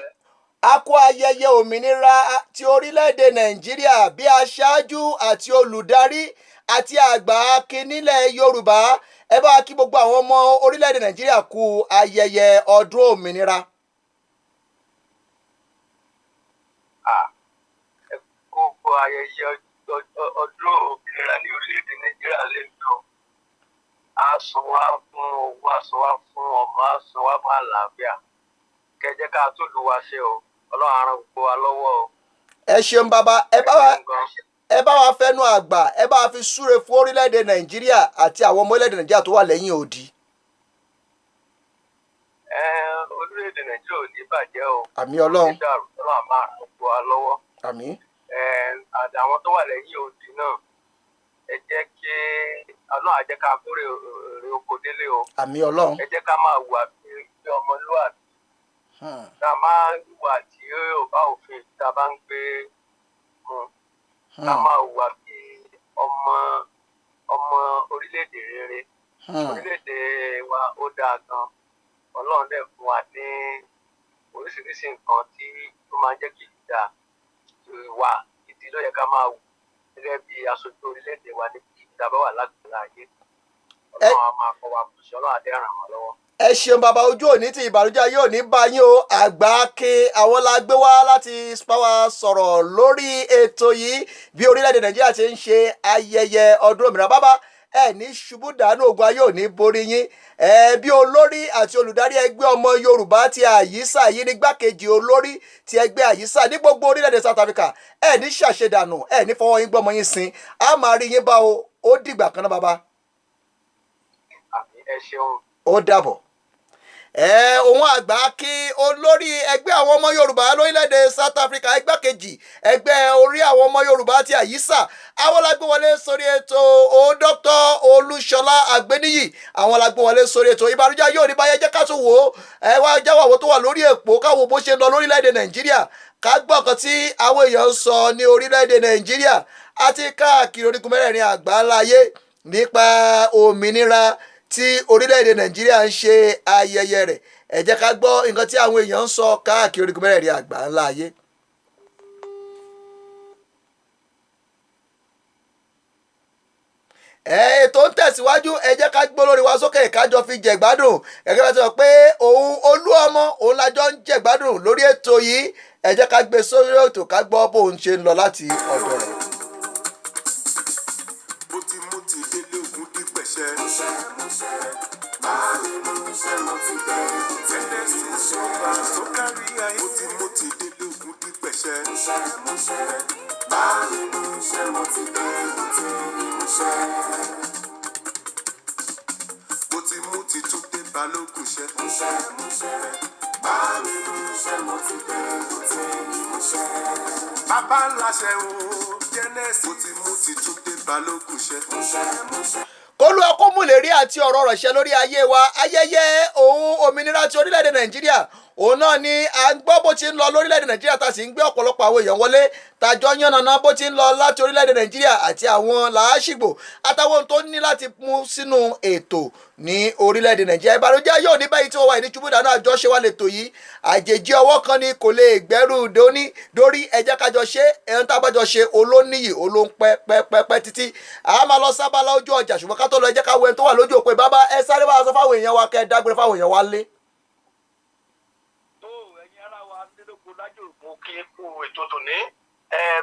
a kú ayẹyẹ òmìnira ti orílẹ̀-èdè nàìjíríà bí aṣáájú àti olùdarí àti àgbà akin nílẹ̀ yorùbá ẹ bá kí gbogbo àwọn ọmọ orílẹ̀-èdè nàìjíríà kú ayẹyẹ ọdún òmìnira. ẹ kú ayẹyẹ ọdún òmìnira ní orílẹ̀-èdè nàìjíríà lẹ́nu a sọ wá fún owó a sọ wá fún ọmọ a sọ wá fún àlàáfíà kẹjẹ ká tó lù wá ṣe o ọlọ́run á ràn gbogbo wa lọ́wọ́ o. ẹ ṣeun bàbá ẹ bá wa fẹnu àgbà ẹ bá wa fi súre fún orílẹ̀-èdè nàìjíríà àti àwọn ọmọ orílẹ̀-èdè nàìjíríà tó wà lẹ́yìn odi. orílẹ̀-èdè nàìjíríà ò ní bàjẹ́ o. àmín ọlọ́run. ọlọ́run á máa ràn gbogbo wa lọ́wọ́. àmín. àtàwọn tó wà lẹ́yìn odi náà ẹ jẹ́ kí ọlọ́run á jẹ́ ká kórè èrè oko délé o. àmín ọlọ́run. ẹ jẹ́ ká máa wà bí ọmọlúwàbí. tá a máa wà tí yóò bá òfin tá a bá ń gbé mu. ká máa wà bí ọmọ orílẹ̀-èdè rere. orílẹ̀-èdè wa ó dáa gan. ọlọ́run dẹ̀ fún wa ní oríṣiríṣi nǹkan tí ó máa ń jẹ́ kí ìlú dáa. ìwà ìdí ló yẹ ká máa wù gẹ́gẹ́ bí aṣojú orílẹ̀-èdè wa níbi ìta bá wà lágbàlá ayé ọlọ́run á máa kọ́ wa kù sí ọlọ́run á dẹ̀ ràn wọ́n lọ́wọ́. ẹ ṣeun bàbá ojú òní ti ìbànújẹ́ yóò ní bá yín o àgbà ké àwọn la gbé wá láti báwa sọ̀rọ̀ lórí ètò yìí bí orílẹ̀-èdè nàìjíríà ti ń ṣe ayẹyẹ ọdún òmìnira bàbá ẹ ní ṣubú dànù ogun ayé ò ní borí yín ẹ bí olórí àti olùdarí ẹgbẹ́ ọmọ yorùbá ti àyísà yìí ní gbákejì olórí ti ẹgbẹ́ àyísà ní gbogbo orílẹ̀-èdè south africa ẹ ní ṣàṣedànù ẹ ní fọwọ́ yín gbọ́mọ yín sin a máa rí yín bá o ó dìgbà kan náà bàbá. àmín ẹ ṣeun. ó dàbọ̀. Òun àgbà kí olórí ẹgbẹ́ àwọn ọmọ yorùbá lórílẹ̀‐èdè south africa igbákejì ẹgbẹ́ orí àwọn ọmọ yorùbá ti àyísà àwọn la gbé wọlé sórí ètò dr olúṣọlá àgbéníyì àwọn la gbé wọlé sórí ètò ìbànújẹ́ yóò ní báyẹn jẹ́ ká tún wò ó wá jáwọ́ àwọn tó wà lórí èpò káwọ́ bó ṣe lọ lórílẹ̀‐èdè nàìjíríà ká gbọ́ nǹkan tí àwọn èèyàn ń sọ ní orílẹ̀‐èdè nàìjíríà àti káàkiri orígun mẹ́rẹ̀ẹ̀rin àgbáláyé nípa òmìnira tí orílẹ̀-èdè nàìjíríà ń ṣe ayẹyẹ rẹ̀ ẹ jẹ́ ká gbọ́ nǹkan tí àwọn èèyàn ń sọ káàkiri orígun mẹ́rẹ̀ẹ̀rin àgbà ńlá ayé. ètò ń tẹ̀síwájú ẹ jẹ́ ká gbọ́ lórí wa sókè kájọ fi jẹ̀gbádùn gẹ́gẹ́ bá ti sọ pé òun olú ọmọ òun lájọ ń jẹ̀gbádùn lórí ètò yìí ẹ jẹ́ ká gbé sórí ètò ká gbọ́ bóun ṣe ń lọ láti ọ̀dọ̀ rẹ̀. Bàbá ńláṣẹ o, Jẹ́nẹ́sì mo ti mú ti tún dé balógun ṣẹ. Kólú ọkọ́mùlérí àti ọ̀rọ̀ rẹ̀ ṣẹ lórí ayé wa ayẹyẹ òun òmìnira ti orílẹ̀-èdè Nàìjíríà òun náà ni à ń gbọ́ bó ti ń lọ lórílẹ̀-èdè Nàìjíríà tá a sì ń gbé ọ̀pọ̀lọpọ̀ àwọn èèyàn wọlé tàjọ yànnàná bó ti ń lọ láti orílẹ̀-èdè Nàìjíríà àti àwọn làásìgbò àtàwọn ohun tó ní láti mú sínú ètò ní orílẹ̀-èdè Nàìjíríà ìbànújẹ́ yóò ní báyìí tí wọ́n wà ní ṣubúdà náà àjọṣe wa lè tò yìí àjèjì ọwọ́ kan ni kò lè gbẹ́rù dórí ẹ jẹ́ ká jọ ṣe ẹ̀hún tá a bá jọ ṣe olóníyì olóńpẹ́pẹ́pẹ́ títí a máa lọ sábàlá ojú ọjà ṣùgbọ́n ká tó lọ ẹ jẹ́ ká wo ẹni tó wà lójú òpó bàbá ẹ sáré wá sọ fáwọn èèyàn wa kẹ́ ẹ dágbére fáwọn èèyàn wa lé. tó ẹ̀yin ará wa nílòkó lájò mú kí kú ètò tòní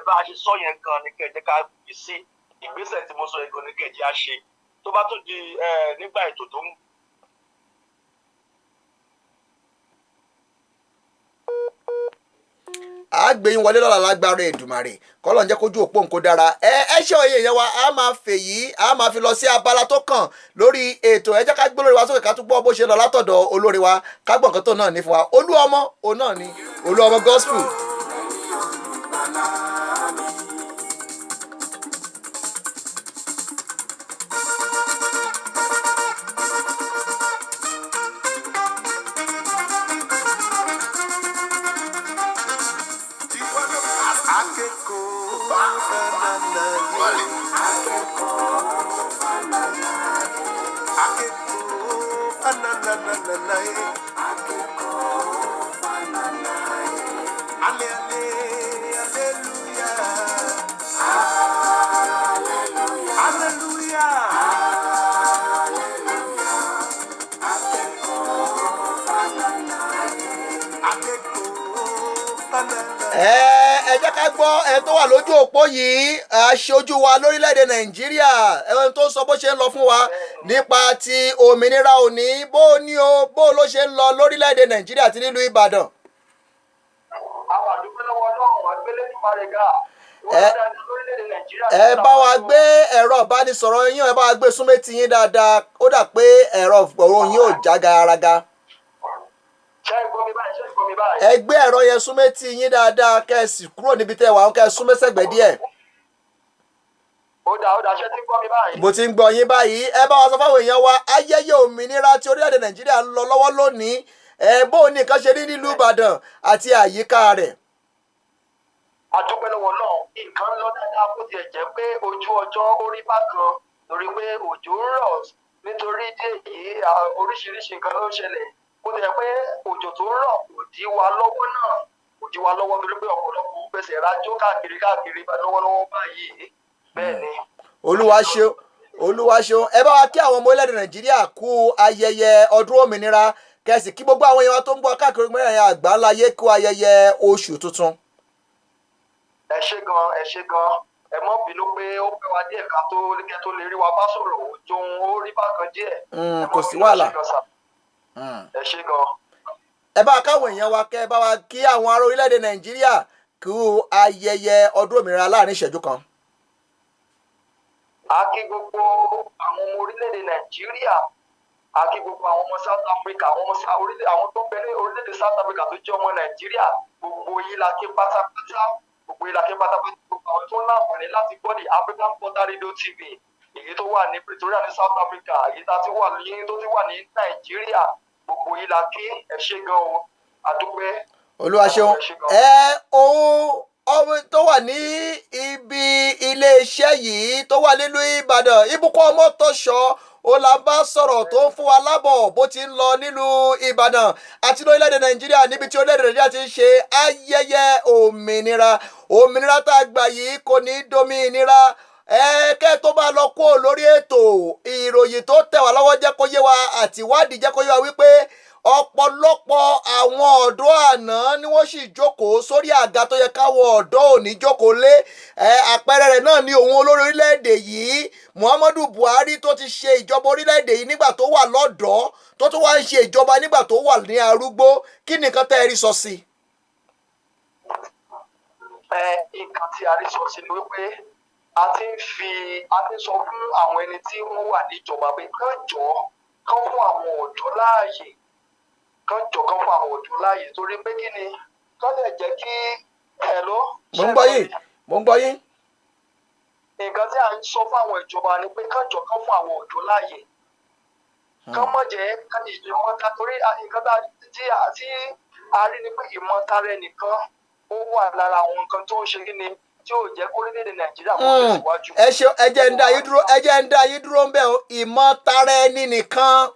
bá a ṣe sọ yẹn gan ni kẹ́ ẹ jẹ́ ká fi sí ìgbésẹ̀ tí mo sọ yẹn gan ni kẹ́ ẹ jẹ́ á ṣe tó bá tún di nígbà ètò tó ń. a gbé yín wọlé lọ́la lágbára Èdùmàrè kọ́lọ̀ ń jẹ́ kójú òpó nǹkó dára. ẹ ṣe òye yẹn wa a máa fèyí a máa fi lọ sí abala tó kàn lórí ètò. ẹ jẹ́ ká gbé olórí wa sókè ká tún gbọ́ bó ṣe lọ látọ̀dọ̀ olórí wa ká gbọ́ nǹkan tó náà ní fún wa. Olúọmọ òun náà ni Olúọmọ gospel. ẹ jẹ́ ká gbọ́ ẹ tó wà lójú òpó yìí aṣojú wa lórílẹ̀‐èdè Nàìjíríà ẹni tó sọ bó ṣe ń lọ fún wa nípa ti òmìnira òní bó ló ṣe ń lọ lórílẹ̀‐èdè Nàìjíríà àti nílùú Ìbàdàn. àwọn àdúgbò lọ́wọ́ ọlọ́run àgbélé ní marega ẹ bá wa gbé ẹ̀rọ ìbánisọ̀rọ̀ yín ẹ bá wa gbé súnmẹ́tì yín dáadáa ó dà pé ẹ̀rọ ìgbọ̀rọ̀ yín ò já garaga. ẹ gbé ẹ̀rọ yẹn súnmẹ́tì yín dáadáa kẹ́ ẹ sì kúrò níbi tẹ́ ẹ wà kẹ́ ẹ súnmẹ́sẹ̀gbẹ́ díẹ̀. ó dà ṣé tí ń gbọ́ mi báyìí. mo ti ń gbọ́ yín báyìí ẹ bá wa sọ fáwọn èèyàn wa ayẹyẹ òmìnira tí orílẹ̀-èdè Nàìjíríà ń lọ lọ́wọ́ lónìí bó ní nǹkan ṣe rí nílùú Ìbàdàn àti àyíká rẹ̀. àdúpẹ́ lọ́wọ́ náà nǹkan lọ dáadáa bó tiẹ̀ jẹ́ pé ojú ọjọ́ ó rí bákan torí pé òjò ń rọ̀ nítorí dé yìí oríṣiríṣi nǹkan ló ń ṣẹlẹ̀ bó tiẹ̀ pé òjò tó ń rọ̀ kò dí wa lọ́wọ́ náà kò dí wa lọ́wọ́ torí pé ọ̀pọ̀lọpọ̀ fẹsẹ̀ rájò káàkiri lọ́wọ́lọ́wọ́ báyìí bẹ́ẹ̀ ni. Olúwa ṣeun ẹ bá wa kí àwọn ọmọ orílẹ̀-èdè Nàìjíríà kú ayẹyẹ ọdún òmìnira kẹsì kí gbogbo àwọn èèyàn tó ń bọ̀ káàkiri mẹ́rin àgbáńláyé kú ayẹyẹ oṣù tuntun. ẹ ṣé gan ẹ mọ́ bínú pé ó pẹ́ wá díẹ̀ ká tó lè rí wa bá sọ̀rọ̀ òjò ó rí bákan díẹ̀. kò sí wàhálà. ẹ ṣé gan. ẹ bá káwọn èèyàn wa kẹ́ ẹ bá wa kí àwọn ará orílẹ̀-èdè Nàìjíríà kú ayẹyẹ ọdún òmìnira láàrin ìṣẹ́jú kan. a kí gbogbo àwọn ọmọ orílẹ̀-èdè Nàìjíríà a kí gbogbo àwọn ọmọ South Africa àwọn tó bẹ ní orílẹ̀-èdè South Africa tó jẹ́ ọmọ Nàìjíríà gbogbo yín la kí pátápátá gbogbo àwọn tó ń láǹfààní láti gbọ́ ní African Portal Radio TV èyí tó wà ní Pretoria ní South Africa èyí tó ti wà ní Nàìjíríà gbogbo yín la kí ẹ ṣé gan o àdúpẹ́. Olúwa ṣeun ohun tó wà ní ibi iléeṣẹ́ yìí tó wà nílùú Ìbàdàn Ìbùkún Ọmọ́tọ́ṣọ́ ó la bá sọ̀rọ̀ tó ń fún wa lábọ̀ bó ti ń lọ nílùú Ìbàdàn àti lórílẹ̀‐èdè Nàìjíríà níbi tí orílẹ̀‐èdè Nàìjíríà ti ń ṣe ayẹyẹ òmìnira tá a gbà yìí kò ní dominira kẹ́ tó bá lọ kó lórí ètò ìròyìn tó tẹ̀ wá lọ́wọ́ jẹ́ kó yé wa àti ìwádìí jẹ́ kó yé wa wípé ọ̀pọ̀lọpọ̀ àwọn ọ̀dọ́ àná ni wọ́n sì jókòó sórí àga tó yẹ káwọn ọ̀dọ́ òní jókòó lé àpẹẹrẹ rẹ̀ náà ni òun olórí orílẹ̀-èdè yìí Muhammadu Buhari tó ti ṣe ìjọba orílẹ̀-èdè yìí nígbà tó wà lọ́dọ̀ọ́ tó tún wá ń ṣe ìjọba nígbà tó wà ní arúgbó kí ni nǹkan tẹ́ ẹ rí sọ sí i. nǹkan tí a rí sọ sí ni wípé a ti ń sọ fún àwọn ẹni tí wọ́n wà níjọba pé kán fún àwọn ọ̀dọ́ láàyè kan fún àwọn ọ̀dọ́ láàyè torí pé kí ni kán lè jẹ́ kí ẹ̀lọ́. mo ń gbọ́ yín. nǹkan tí a ń sọ fún àwọn ìjọba ni pé kán fún àwọn ọ̀dọ́ láàyè kán mọ̀ jẹ́ kán ìmọ̀ta torí nǹkan tí a rí ni pé ìmọ̀tara ẹnìkan ó wà lára àwọn nǹkan tó ń ṣe kí ni tí ó jẹ́ kó orílẹ̀-èdè Nàìjíríà kó tẹ̀síwájú. ẹ jẹ́ ń dá yín dúró ń bẹ̀ o ìmọ̀tara ẹni nìkan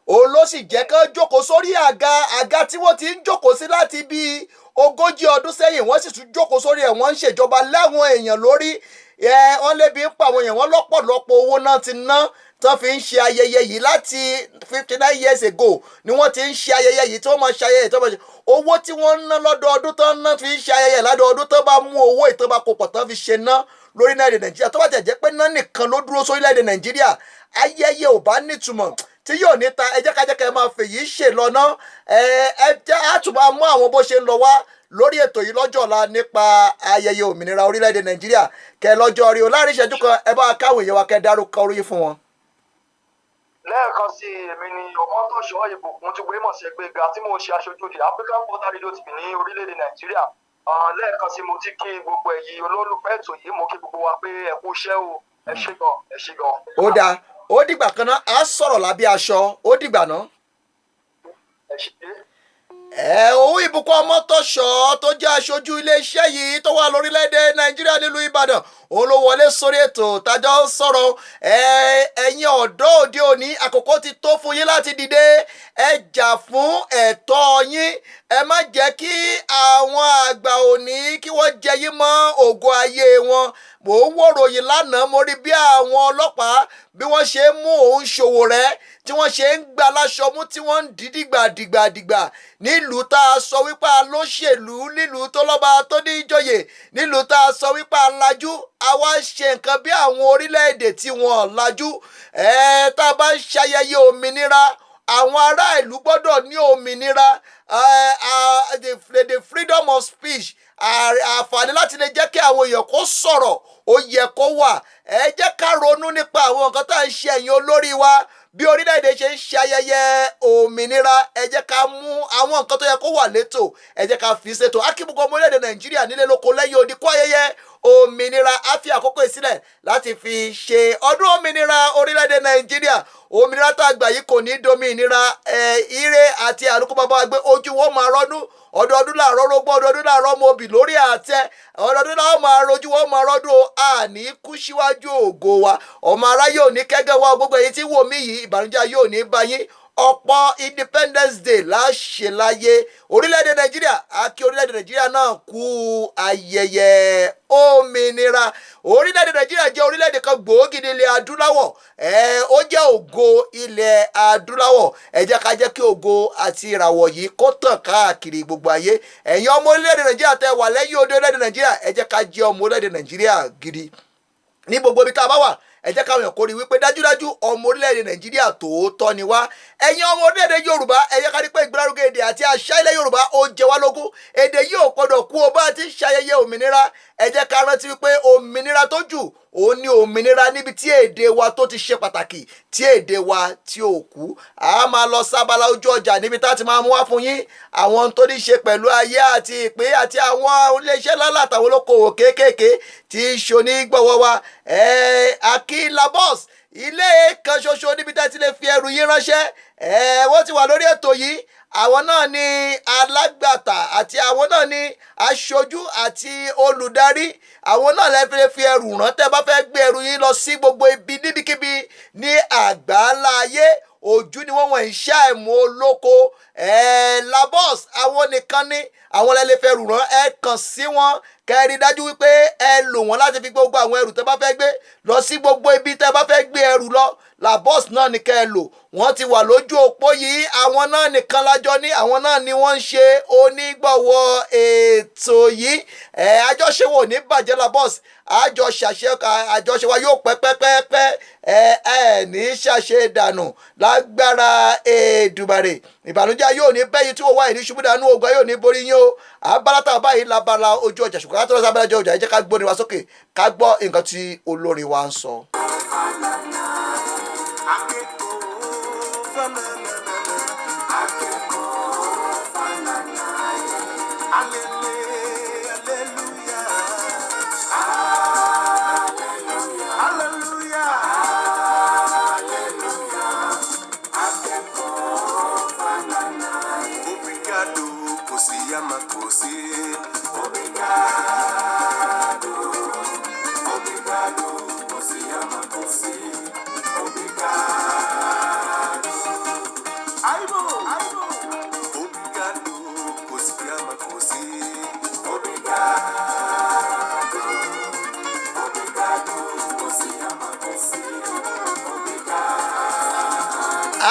òun ló sì jẹ́ kán jókòó sórí àga tí wọ́n ti ń jókòó sí láti bíi 40 ọdún sẹ́yìn wọ́n sì tún jókòó sórí ẹ̀ wọ́n ń ṣèjọba láwọn èèyàn lórí wọ́n lébi ń pa àwọn èèyàn wọ́n lọ́pọ̀lọpọ̀ owó náà ti ná tán fi ń ṣe ayẹyẹ yìí láti 59 years ago ni wọ́n ti ń ṣe ayẹyẹ yìí tí wọ́n máa ṣe ayẹyẹ tó máa ṣe owó tí wọ́n ń ná lọ́dọọdún tán ná fi ń ṣe ayẹyẹ lọ́dọọdún tán bá mú owó ìtàn bá kó pọ̀ tán fi ṣe ná lórílẹ̀-èdè Nàìjíríà tó bá tẹ̀ jẹ́ pé ná nìkan ló dúró sórílẹ̀-èdè Nàìjíríà ayẹyẹ ò bá nítumọ̀ tí yóò níta ẹ jẹ́ ká máa fèyí ṣe lọ́nà ẹ jẹ́ àtúbọ̀ mú àwọn bó ṣe ń lọ wá lórí ètò yìí lọ́jọ́ ọ̀la nípa ayẹyẹ òmìnira orílẹ̀-èdè nàìjíríà kẹ lọ́jọ́ rí o láàrin ìṣẹ́jú kan ẹ bá káwọn èèyàn wa kẹ dárúkọ orí fún wọn. lẹ́ẹ̀kan sí èmi ni ọmọtòṣọ́ ìbùkún tí gbémọ̀ sí Gbéga tí mo ṣe aṣojú the African Portal Radio TV ní orílẹ̀-èdè nàìjíríà. Lẹ́ẹ̀kan sí mo ti kí gbogbo ẹ̀yin olólùfẹ́ ètò yìí mo kí gbogbo wa pé ẹ kú iṣẹ́ o ẹ ṣé gan ẹ ṣé gan. ó dáa ó dìgbà kan náà á sọ̀rọ̀ lábẹ́ aṣọ ó dìgbà náà. ẹ ṣé. Òun Ìbùkún Ọmọtọ́ṣọ́ tó jẹ́ aṣojú iléeṣẹ́ yìí tó wà lórílẹ̀‐èdè Nàìjíríà nílùú Ìbàdàn òun ló wọlé sórí ètò tájọ́ sọ̀rọ̀ ẹ̀yin ọ̀dọ́ òde òní àkókò ti tó fún yín láti dìde ẹ jà fún ẹ̀tọ́ yín ẹ má jẹ́ kí àwọn àgbà òní kí wọ́n jẹ yín mọ́ ògo ayé wọn mò ń wòròyìn lánàá mo rí bí àwọn ọlọ́pàá bí wọ́n ṣe ń mú òun ṣòwò rẹ̀ tí wọ́n ṣe ń gba láṣọ mú tí wọ́n ń dì dìgbàdìgbà nílùú tá a sọ wípé a lóṣèlú nílùú tó lọ́ba tó ní ìjòyè nílùú tá a sọ wípé a lajú àwa ṣe nǹkan bí àwọn orílẹ̀-èdè tí wọ́n lajú tá a bá ń ṣayẹyẹ òmìnira àwọn ará ìlú gbọ́dọ̀ ní òmìnira the freedom of speech àǹfààní láti lè jẹ́ kí àwọn èèyàn kó sọ̀rọ̀ ó yẹ kó wà ẹ jẹ́ ká ronú nípa àwọn nǹkan tá à ń ṣe ẹ̀yin olórí wa bí orílẹ̀-èdè ṣe ń ṣe ayẹyẹ òmìnira ẹ jẹ́ ká mú àwọn nǹkan tó yẹ kó wà létò ẹ jẹ́ ká fi ṣètò akíbùkún ọmọ orílẹ̀-èdè Nàìjíríà nílé lóko lẹ́yìn odi kó ayẹyẹ òmìnira á fi àkókò ìsílẹ̀ láti fi ṣe ọdún òmìnira orílẹ̀-èdè Nàìjíríà òmìnira tá a gbà yìí kò ní dominira ire àti àrùkù bàbá wa gbé ojú wọn máa rọ́dún ọdọọdún làárọ̀ rógbó ọdọọdún làárọ̀ mobì lórí àtẹ ọdọọdún làwọn máa rojú wọn máa rọ́dún àní kú síwájú ògo wa ọmọ aráyé ò ní kẹ́gẹ́ wa gbogbo èyí tí wò mí yìí ìbànújẹ́ yóò ní bá yín ọ̀pọ̀ Independence Day láṣẹ láyé orílẹ̀-èdè Nàìjíríà àkí orílẹ̀-èdè Nàìjíríà náà kú ayẹyẹ òmìnira orílẹ̀-èdè Nàìjíríà jẹ́ orílẹ̀-èdè kan gbòógì ní ilẹ̀ adúláwọ̀ ó jẹ́ ògo ilẹ̀ adúláwọ̀ ẹ jẹ́ ká jẹ́ kí ògo àti ìràwọ̀ yìí kó tàn káàkiri gbogbo ayé ẹ̀yin ọmọ orílẹ̀-èdè Nàìjíríà tẹ́ wà lẹ́yìn odi orílẹ̀-èdè Nàìjíríà ẹ jẹ́ ká jẹ́ ọmọ orílẹ̀-èdè Nàìjíríà gidi ní gbogbo ibi tá a bá wà ẹ jẹ́ káwọn èèyàn kó rí wípé dájúdájú ọmọ orílẹ̀-èdè Nàìjíríà tòótọ́ ni wá ẹ̀yin ọmọ orílẹ̀-èdè Yorùbá ẹ jẹ́ ká rí pé ìgbélárugẹ èdè àti àṣà ilẹ̀ Yorùbá ó jẹ wá lógún èdè yìí ò gbọdọ̀ kú o bá ti ń ṣayẹyẹ òmìnira ẹ jẹ́ ká rántí wípé òmìnira tó jù òun ni òmìnira níbi tí èdè wa tó ti ṣe pàtàkì tí èdè wa tí ò kú a máa lọ sábàlá ojú ọjà níbi tá a ti máa mú wá fún yín àwọn tó ní ṣe pẹ̀lú ayé àti ìpín àti àwọn iléeṣẹ́ ńlá àtàwọn olókoòwò kéékèèké tí í ṣonígbọ̀wọ́ wa Akila Boss ilé kan ṣoṣo níbi tá a ti lè fi ẹrù yín ránṣẹ́ wọ́n ti wà lórí ètò yìí àwọn náà ni alágbàtà àti àwọn náà ni aṣojú àti olùdarí àwọn náà lè fi ẹrù rán tẹ́ bá fẹ́ gbé ẹrù yín lọ sí gbogbo ibi níbikíbi ní àgbáńlá ayé ojú ni wọ́n ń ṣàìmú olóko Labos àwọn nìkan ní àwọn lè fẹ́ ẹrù rán ẹ kàn sí wọn kẹ́rí dájú wípé ẹ lò wọ́n láti fi gbogbo àwọn ẹrù tẹ́ bá fẹ́ gbé lọ sí gbogbo ibi tẹ́ bá fẹ́ gbé ẹrù lọ Labos náà ni kẹ́ ẹ lò wọ́n ti wà lójú òpó yìí àwọn náà nìkan lájọ ní àwọn náà ni wọ́n ń ṣe onígbọ̀wọ́ ètò yìí àjọṣewò ní bàjẹ́ Labos àjọṣe wa yóò pẹ́ ní ṣàṣe dànù lágbára Èdùmàrè ìbànújẹ́ yóò ní bẹ́yìn tí wọ́n wá ìní ṣubú dànù ogun yóò ní borí yín o abálátà báyìí labala ojú ọjà ṣùgbọ́n ká tó lọ sí abala ọjà ẹ jẹ́ ká gbóni wa sókè ká gbọ́ nǹkan tí olórin wa ń sọ.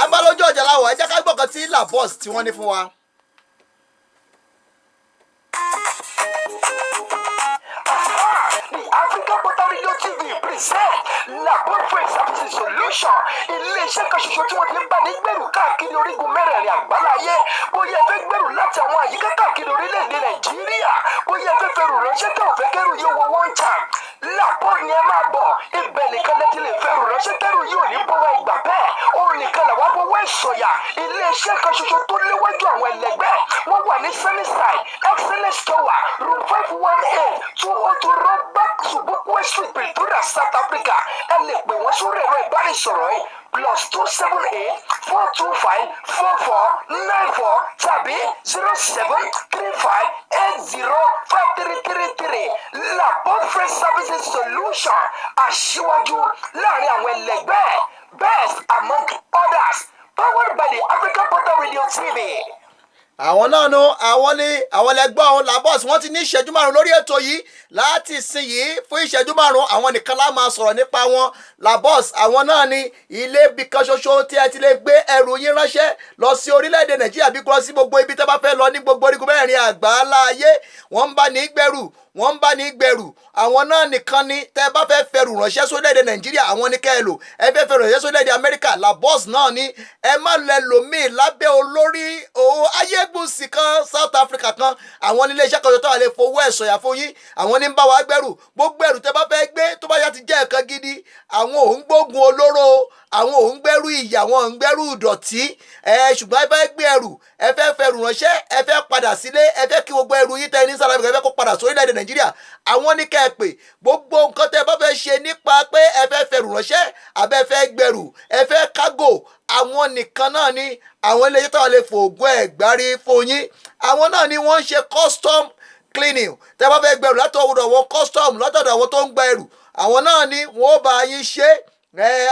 abalójú ọjà láwọ̀ ẹ jẹ́ ká gbọ́ kan tí Labos tí wọ́n ní fún wa. African Portal Radio TV present Labos Expertise Solution iléeṣẹ́ kan ṣoṣo tí wọ́n ti ń bá ní gbèrú káàkiri orígun mẹ́rẹ̀ẹ̀rin àgbáláyé bóyá ẹ fẹ́ gbèrú láti àwọn àyíká káàkiri orílẹ̀-èdè Nàìjíríà làpọ̀ ni ẹ máa bọ̀ ibẹ̀ nìkan lẹ́tí lè fẹ́rù ránṣẹ́ tẹ́rù yóò ní bọ́wọ́ ìgbà bẹ́ẹ̀ òun nìkan làwọn fọwọ́ ìsọ̀yà iléeṣẹ́ kan ṣoṣo tó léwájú àwọn ẹlẹgbẹ́ wọ́n wà ní Sunnyside Excellence Tower room 518 202 Rockback Subukwe Street Pretoria South Africa ẹ lè pè wọ́n sórí ẹ̀rọ ìbánisọ̀rọ̀ yìí +278 425 4494 tàbí 0735805333 Lapo Fresh Services Solution aṣíwájú láàrin àwọn ẹlẹgbẹ́ best among others powered by the African Portal Radio TV. àwọn náà nu àwọn ní àwọn ẹlẹgbẹ́ ọ̀hún Labos wọ́n ti ní ìṣẹ́jú márùn lórí ètò yìí láti ìsìn yìí fún ìṣẹ́jú márùn àwọn nìkan lá máa sọ̀rọ̀ nípa wọn Labos àwọn náà ní ilé ibi kan ṣoṣo tí ẹ ti lè gbé ẹrù yín ránṣẹ́ lọ sí orílẹ̀-èdè Nàìjíríà bí kò sí gbogbo ibi tẹ́ bá fẹ́ lọ ní gbogbo orígun mẹ́rin àgbáńlá ayé wọ́n ń bá ní gbẹrù wọ́n ń bá ní gbẹrù àwọn náà nìkan ni tẹ́ bá fẹ́ fẹrù ránṣẹ́ sórílẹ̀-èdè Nàìjíríà àwọn ní kẹ́ ẹ lò ẹ fẹ́ fẹrù ránṣẹ́ sórílẹ̀-èdè Amẹ́ríkà Labos náà ni ẹ má lẹ lòmíì lábẹ́ olórí ayégbùsì kan South Africa kan àwọn nílé iṣẹ́ kan tó wà lè fowó ẹ̀ sọ̀yà fún yín àwọn ní ń bá wa gbẹrù gbogbo ẹrù tẹ́ bá fẹ́ gbé tó bá yá ti jẹ́ nǹkan gidi àwọn ò ń gbógun olóró àwọn ò ń gbẹ́rù ìyà àwọn ò ń gbẹ́rù ìdọ̀tí ṣùgbọ́n ẹ fẹ́ gbé ẹrù ẹ fẹ́ fẹrù ránṣẹ́ ẹ fẹ́ padà sílé ẹ fẹ́ kí gbogbo ẹrù yín tẹ́ ní South Africa ẹ fẹ́ kó padà sórílẹ̀-èdè Nàìjíríà àwọn ní kẹ́ ẹ pè gbogbo nǹkan tẹ́ bá fẹ́ ṣe nípa pé ẹ fẹ́ fẹrù ránṣẹ́ àbẹ́ fẹ́ gbẹrù ẹ fẹ́ kágò àwọn nìkan náà ni àwọn ilé iṣẹ́ tó wà lè fòògùn ẹ̀gbárí fún yín àwọn náà ni wọ́n ń ṣe custom cleaning tẹ́ bá fẹ́ gbẹrù látọ̀dọ̀ àwọn custom látọ̀dọ̀ àwọn tó ń gba ẹrù àwọn náà ni wọ́n bá yín ṣe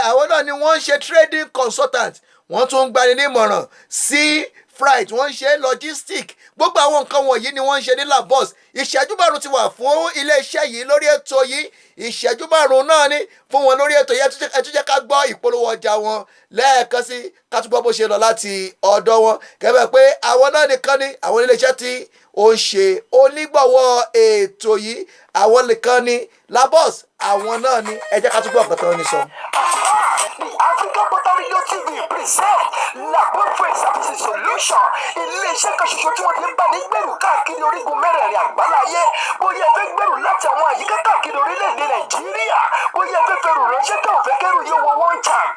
àwọn náà ni wọ́n ń ṣe trading consultant wọ́n tún ń gbani nímọ̀ràn sí freight wọ́n ń ṣe logistic gbogbo àwọn nǹkan wọ̀nyí ni wọ́n ń ṣe ní Labos ìṣẹ́jú márùn ti wà fún iléeṣẹ́ yìí lórí ètò yìí ìṣẹ́jú márùn náà ni fún wọn lórí ètò yìí ẹ tún jẹ́ ká gbọ́ ìpolówó ọjà wọn lẹ́ẹ̀kan sí ká tún gbọ́ bó ṣe lọ láti ọ̀dọ̀ wọn kẹ́bẹ̀ pé àwọn náà nìkan ni àwọn iléeṣẹ́ tí ó ń ṣe onígbọ̀wọ́ ètò yìí àwọn nìkan ni Labos àwọn náà ni ẹ jẹ́ ká tún gbọ́ ọ̀kan tó ní sọ. The African Portal Radio TV present Lapo Fresh Services Solution iléeṣẹ́ kan ṣoṣo tí wọ́n ti ń bá ní gbẹ̀rù káàkiri orígun mẹ́rẹ̀ẹ̀rin àgbáláyé bóyá ẹ fẹ́ gbẹ̀rù láti àwọn àyíká káàkiri orílẹ̀-èdè Nàìjíríà bóyá ẹ fẹ́ fẹ́rù ránṣẹ́ tó fẹ́ kẹ́rù yóò wọ one time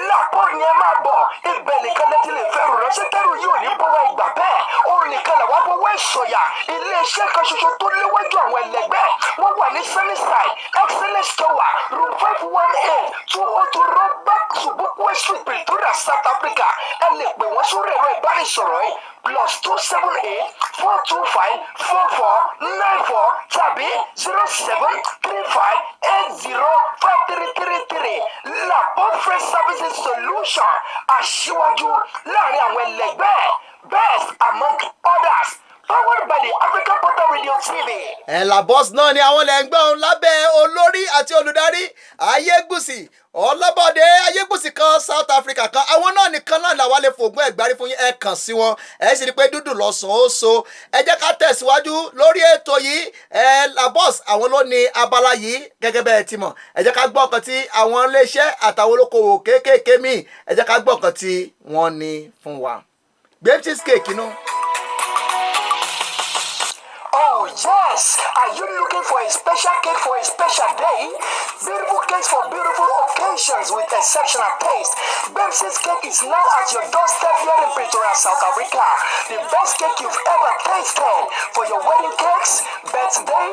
Lapo ni ẹ máa bọ̀ ibẹ̀ nìkan lẹ́tí lè fẹ́rù ránṣẹ́ kẹ́rù yóò ní bọ́wọ́ ìgbà bẹ́ẹ̀ òun nìkan làwọn fọwọ́ ìsọ̀yà iléeṣẹ́ kan ṣoṣo tó léwájú àwọn ẹlẹgbẹ́ wọ́n wà ní Sunnyside Excellence Tower room 518 202 Rockback Subukwe Street Pretoria South Africa ẹ lè pè wọ́n sórí ẹ̀rọ ìbánisọ̀rọ̀ yìí +278 425 4494 tàbí 0735805333 Lapo Fresh Services Solution aṣíwájú láàrin àwọn ẹlẹgbẹ́ best among others powered by the African Portal Radio TV. Labos náà ni àwọn lẹ́gbẹ́ òun lábẹ́ olórí àti olùdarí ayégbùsì ọlọ́bọ̀dé ayégbùsì kan South Africa kan àwọn náà nìkan náà làwọn lè fògùn ẹ̀gbárí fún yín ẹ kàn sí wọn ẹ sì rí i pé dúdú lọ́sàn-án ó so ẹ jẹ́ ká tẹ̀síwájú lórí ètò yìí Labos àwọn ló ní abala yìí gẹ́gẹ́ bẹ́ẹ̀ ti mọ̀ ẹ jẹ́ ká gbọ́ ọ̀kan tí àwọn iléeṣẹ́ àtàwọn olókoòwò kéékèèké míì ẹ jẹ́ ká gbọ́ ọ̀kan tí wọ́n ní fún wa. Gbé cheesecake inú. Oh yes! Are you looking for a special cake for a special day? Beautiful cakes for beautiful occasions with exceptional taste. Bemsis Cake is now at your doorstep here in Pretoria, South Africa. The best cake you've ever tasted for your wedding cakes, birthday,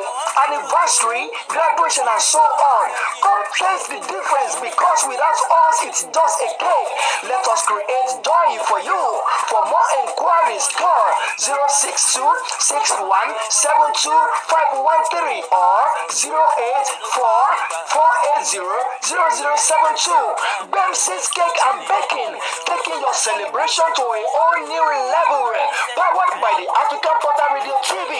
anniversary, graduation, and so on. Come taste the difference because without us, it's just a cake. Let us create joy for you. For more inquiries, call 06261725113 or 084-480-0072. Bemsis Cake and Baking, taking your celebration to a whole new level. Powered by the African Portal Radio TV.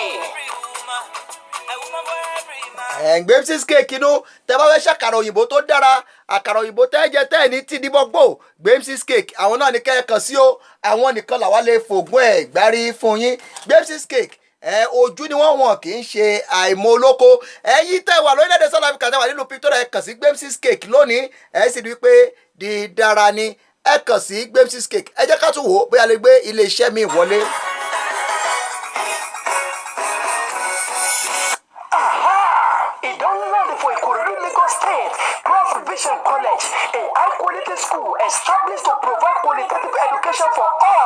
Gbé cheesecake inú tẹ́ bá fẹ́ ṣàkàrà òyìnbó tó dára àkàrà òyìnbó tẹ́ jẹ tẹ́ ní tí dìbọ́gbò Gbé cheesecake àwọn náà ní kẹ́ẹ̀kan sí o àwọn nìkan làwa lè fògùn ẹ̀ gbárí fún yín Gbé cheesecake ojú ni wọ́n kì í ṣe àìmọ̀ olóko ẹ̀yin tẹ́ wà lórílẹ̀‐èdè South Africa tẹ́ wà nílùú Pretoria ẹ kàn sí Gbé cheesecake lónìí ẹ sì rí i pé dídára ni ẹ kàn sí Gbé cheesecake ẹ jẹ́ ká tún wò ó bóyá lè gbé ilé iṣẹ́ mi wọlé.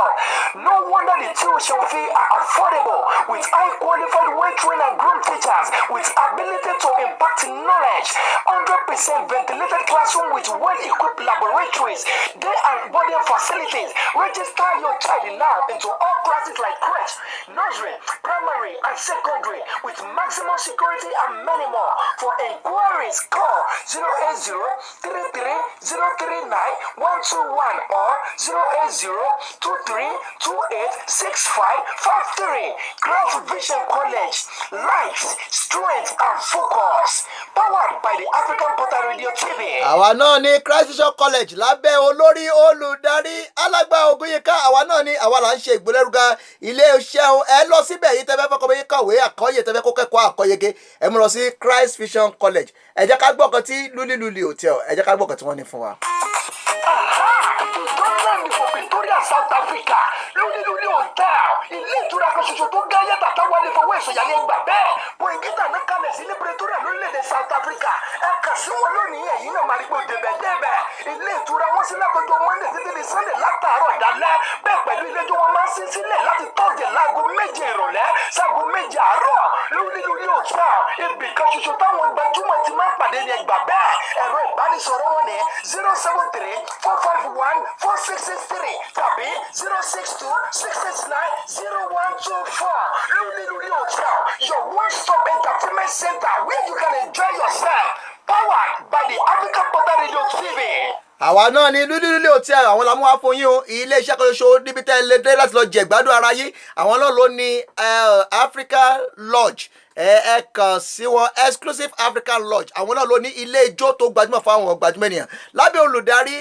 God. No wonder the tuition fee are affordable with high qualified, well-trained and groomed teachers with ability to impact knowledge. 100% ventilated classroom with well-equipped laboratories, day and boarding facilities. Register your child now into all classes like crèche, nursery, primary and secondary with maximum security and many more. For inquiries, call 08033039121 or 08023286553. Christ Vision College, light, strength and focus. Powered by the African Portal Radio TV. àwa náà ní Christ Vision College lábẹ́ olórí olùdarí Alàgbà Ògúnyínká. àwa náà ní àwa là ń ṣe ìgbélárugẹ ilé-iṣẹ́ ẹ lọ síbẹ̀ yìí tẹ́fẹ́ fọ́kọ́ bẹ́yìn kàwé àkọ́yè tẹ́fẹ́ kó kẹ́kọ̀ọ́ àkọ́yege ẹ mú lọ sí Christ Vision College. ẹ jẹ́ ká gbọ́ kan tí Luli Hotel ẹ jẹ́ ká gbọ́ kan tí wọ́n ní fún wa. Ìdánilẹ́nu for Victoria, South Africa. Luli Hotel. Ilé ìtura kan ṣoṣo tó gá yàtà táwọn lè fọwọ́ ìsọ̀yà ní ẹgbà bẹ́ẹ̀. Bòyìngítà ní kalẹ̀ sí ní Pretoria lórílẹ̀‐èdè South Africa. Ẹ kà sí wọn lónìí ẹ̀yìn náà máa rí pé débẹ̀débẹ̀. Ilé ìtura wọn sí látọjọ́ Monday títí di Sunday látàárọ̀ dalẹ́. Bẹ́ẹ̀ pẹ̀lú ilé tó wọn máa ń sin sílẹ̀ láti Thursday láago 7 ìrọ̀lẹ́ sáago 7 àárọ̀. Luli Hotel. Ibì kan ṣoṣo táwọn gbajúmọ̀ ti máa ń pàdé ní ẹgbà bẹ́ẹ̀. Ẹ̀rọ ìbánisọ̀rọ̀ wọn ní 073-451-4663 tàbí 062-669-0124. Luli Hotel, your one-stop entertainment center where you can enjoy yourself. Powered by the African Portal Radio TV. àwa náà ní Luli Hotel àwọn la mú wá fún yín o ilé-iṣẹ́ kan ṣoṣo níbi tẹ́ ẹ lè dé láti lọ jẹ ìgbádùn ara yín. àwọn náà ló ní Africa Lodge. ẹ kàn sí wọn exclusive African Lodge. àwọn náà ló ní ilé ijó tó gbajúmọ̀ fún àwọn gbajúmọ̀ ènìyàn lábẹ́ olùdarí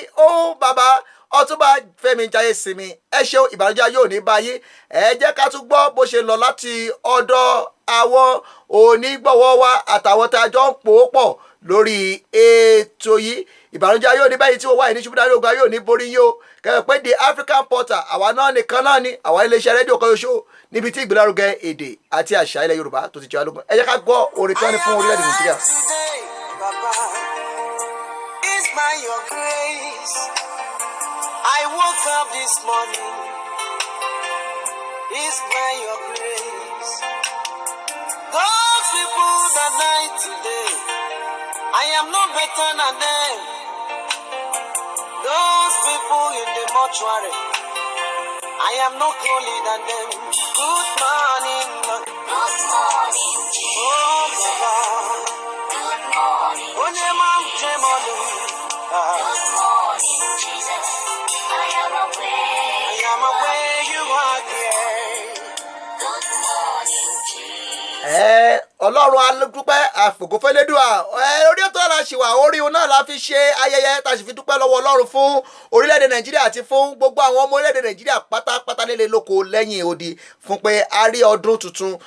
bàbá Ọ̀túnba Fẹ́mi Jayésinmi. ẹ ṣeun, ìbànújẹ́ yóò ní báyìí. ẹ jẹ́ ká tún gbọ́ bó ṣe lọ láti ọ̀dọ̀ àwọn onígbọ̀wọ́ wa àtàwọn tá a jọ ń pò ó pọ̀ lórí ètò yìí. ìbànújẹ́ yóò ní báyìí tí wọ́n wáyé ní ṣubúdá lóògbà yóò ní borí yìí o. kẹ́kẹ́ pé the African Portal àwa náà nìkan náà ni àwa iléeṣẹ́ rédíò kan ṣoṣo níbi tí ìgbélárugẹ èdè àti àṣà ilẹ̀ Yorùbá tó ti jẹ́ alógún. ẹ jẹ́ ká gbọ́ orin tí wọ́n ní fún orílẹ̀-èdè Nàìjíríà. I woke up this morning, it's by your grace. Those people that died today, I am no better than them. Those people in the mortuary, I am no holy than them. Good morning, Good morning, Jesus. oh Baba. Good morning. Onyemam Jemolu, Good morning, Jesus. I am I awake. am aware you are here. Good morning, Jesus. Ọlọ́run alúdúpẹ́ àfògófẹ́lẹ́dùà orí ètò náà ṣì wà orí òun náà la fi ṣe ayẹyẹ tá a sì fi dúpẹ́ lọ́wọ́ Ọlọ́run fún orílẹ̀-èdè Nàìjíríà àti fún gbogbo àwọn ọmọ orílẹ̀-èdè Nàìjíríà pátápátá nílé lóko lẹ́yìn odi fún pé a rí ọdún tuntun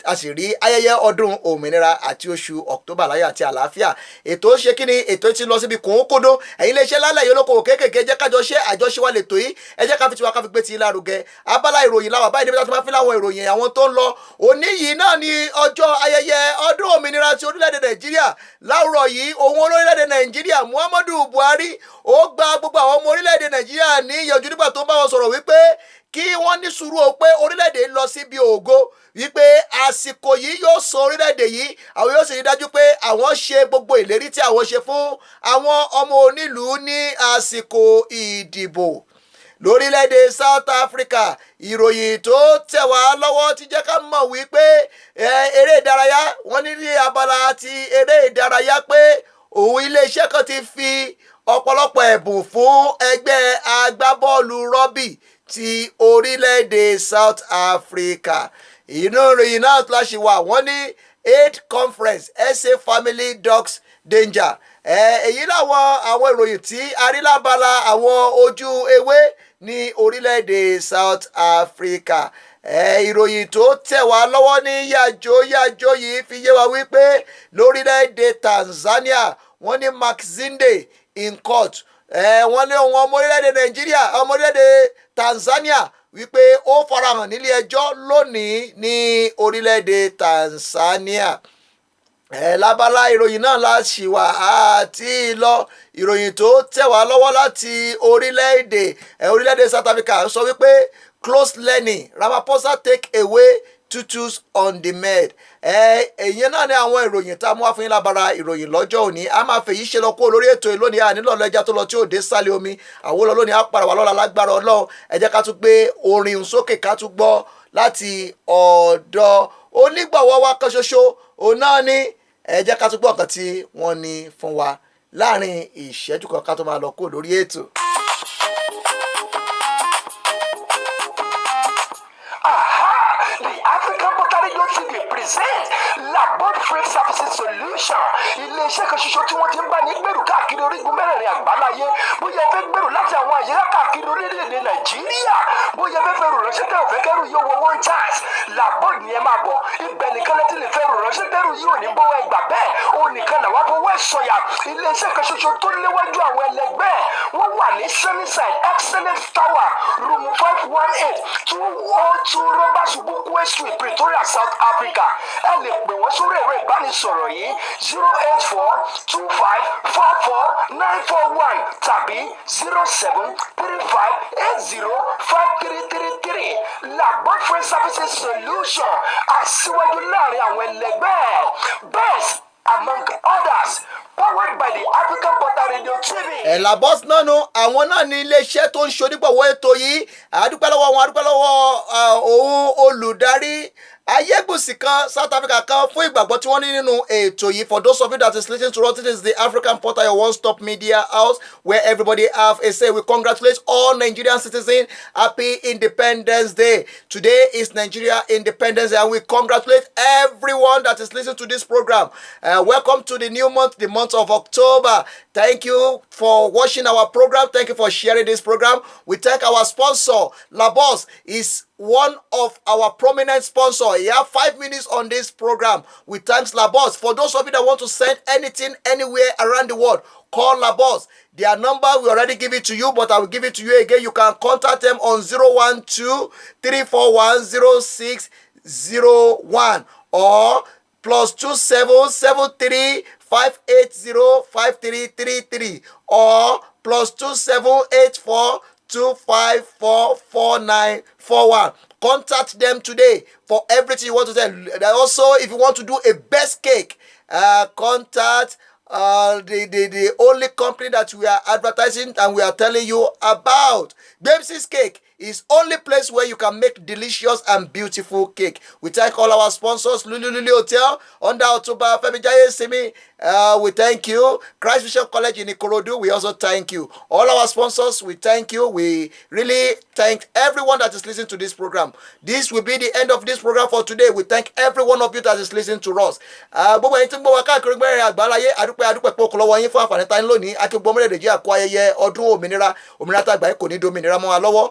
a sì rí ayẹyẹ ọdún òmìnira àti oṣù October láyọ̀ àti àlàáfíà. ètò ṣe kí ni ètò ti lọ síbi kòókòdó ẹ̀yin iléeṣẹ́ lálẹ́ yìí olókoòwò kéékèèké jẹ́ kájọ ṣe àjọṣe wa lètò yìí ẹ jẹ́ ká fi tiwa ká fi gbé ti lárugẹ. abala ìròyìn làwọn báyìí níbi tí wọ́n ti máa fi láwọn ìròyìn àwọn tó ń lọ òní yìí náà ni ọjọ́ ayẹyẹ ọdún òmìnira ti orílẹ̀-èdè Nàìjíríà. láwùrọ̀ yìí òun olórílẹ̀-èdè Nàìjíríà Muhammadu Buhari ó gba gbogbo àwọn ọmọ orílẹ̀-èdè Nàìjíríà ní ìyànjú nígbà tó ń bá wọn sọ̀rọ̀ wípé kí wọ́n ní sùúrù o pé orílẹ̀-èdè ń lọ síbi ògo wípé àsìkò yìí yóò sọ orílẹ̀-èdè yìí àwọn yóò sì rí dájú pé àwọn ṣe gbogbo ìlérí tí àwọn ṣe fún àwọn ọmọ onílùú ní àsìkò ìdìbò. lórílẹ̀-èdè South Africa ìròyìn tó tẹ̀ wá lọ́wọ́ ti jẹ́ ká mọ̀ wípé eré ìdárayá wọ́n ní abala ti eré ìdárayá pé òun iléeṣẹ́ kan ti fi ọ̀pọ̀lọpọ̀ ẹ̀bùn fún ẹgbẹ́ agbábọ́ọ̀lù rọ́bì ti orílẹ̀-èdè South Africa. inú ìròyìn náà tó láṣì wà wọ́n ní aid conference SA Family Dogs Danger. èyí làwọn àwọn ìròyìn tí arílábala àwọn ojú ewé ní orílẹ̀-èdè South Africa. ìròyìn tó tẹ̀ wá lọ́wọ́ ní yàjó yìí fi yé wa wípé lórílẹ̀-èdè Tanzania wọ́n ní Mark Zinde in court. wọ́n ní ohun ọmọ orílẹ̀-èdè Nàìjíríà ọmọ orílẹ̀-èdè Tanzania wípé ó farahàn nílé ẹjọ́ lónìí ní orílẹ̀-èdè Tanzania. lábala ìròyìn náà la ṣì wà àti lọ ìròyìn tó tẹ̀ wá lọ́wọ́ láti orílẹ̀-èdè South Africa sọ wípé close learning Ramaphosa take away tutus on the med. Èyí náà ni àwọn ìròyìn tá a mú wá fún yín lábara ìròyìn lọ́jọ́ òní. A máa fèyí ṣe lọ kó lórí ètò ìlónìí ànílò ọlọ́jà tó lọ tí ò dé sálẹ̀ omi. Àwọn olọ́ lónìí á padà wá lọ́la lágbára Ọlọ́run. Ẹ jẹ́ ká tún gbé orin sókè ká tún gbọ́ láti ọ̀dọ̀ onígbọ̀wọ́ wa kan ṣoṣo. Òun náà ni ẹ jẹ́ ká tún gbọ́ nǹkan tí wọ́n ní fún wa láàrin ìṣẹ́jú kan ká tó máa lọ kó lórí ètò. The African Portal Radio TV present Labod Freight Services Solution. Ilé-iṣẹ́ kan ṣoṣo tí wọ́n ti ń bá ní gbèrú káàkiri orígun mẹ́rẹ̀ẹ̀rin àgbáláyé. Bóyá ẹ fẹ́ gbèrú láti àwọn àyíká káàkiri orílẹ̀-èdè Nàìjíríà. Bóyá ẹ fẹ́ fẹ́rù ránṣẹ́ tẹ́ ò fẹ́ kẹ́rù yóò wọ one chance. Labod ni ẹ máa bọ̀. Ibẹ̀ nìkan lẹ́tí lè fẹ́rù ránṣẹ́ tẹ́rù yóò ní bọ́wọ́ ẹgbà bẹ́ẹ̀. Òun nìkan làwọn afọwọ́ ẹ̀ sọ̀yà. Ilé-iṣẹ́ kan ṣoṣo tó léwájú àwọn ẹlẹgbẹ́. Wọ́n wà ní Sunnyside Excellence Tower, room 518, 202 Rọ́bà Ṣubúkú Street, Pretoria, South Africa. Ẹ lè pè wọ́n sórí ẹ̀rọ ìbánisọ̀rọ̀ yìí 08425449441 tàbí 0735805333. Labod Freight Services Solution, aṣíwájú láàrin àwọn ẹlẹgbẹ́. Best among others, powered by the African Portal Radio TV. Labos náà nu àwọn náà ní iléeṣẹ́ tó ń ṣonígbọ̀wọ́ ètò yìí. Àdúpẹ́ lọ́wọ́ wọn, àdúpẹ́ lọ́wọ́ òun olùdarí ayégbùsì kan South Africa kan fún ìgbàgbọ́ tí wọ́n ní nínú ètò yìí. For those of you that is listening to us, this is the African Portal, your one-stop media house where everybody have a say. We congratulate all Nigerian citizens. Happy Independence Day. Today is Nigeria Independence Day, and we congratulate everyone that is listening to this program. Welcome to the new month, the month of October. Thank you for watching our program. Thank you for sharing this program. We thank our sponsor. Labos is one of our prominent sponsors. He have 5 minutes on this program. We thank Labos. For those of you that want to send anything anywhere around the world, call Labos. Their number, we already give it to you, but I will give it to you again. You can contact them on 012-341-0601 or +2773-580-5333 or +2784-254-4941. Contact them today for everything you want to tell. Also, if you want to do a best cake, contact the only company that we are advertising and we are telling you about. Bemsys Cake is only place where you can make delicious and beautiful cake. We thank all our sponsors. Lulu Hotel under Otuba Femi Jaye Simi. We thank you. Christ Bishop College in Ikorodu. We also thank you. All our sponsors, we thank you. We really thank everyone that is listening to this program. This will be the end of this program for today. We thank every one of you that is listening to us. Gbogbo ẹ̀yin tí ń gbọ́ wa káàkiri gbẹ́rẹ́ àgbáláyé adúpẹ́ pé okòlọ́wọ́ yín fún àǹfààní tán lónìí. Akígbọ́n mẹ́rẹ̀ẹ́dẹ̀ jẹ́ àkó ayẹyẹ ọdún òmìnira tàgbà kò ní dominira mọ́ wa lọ́wọ́.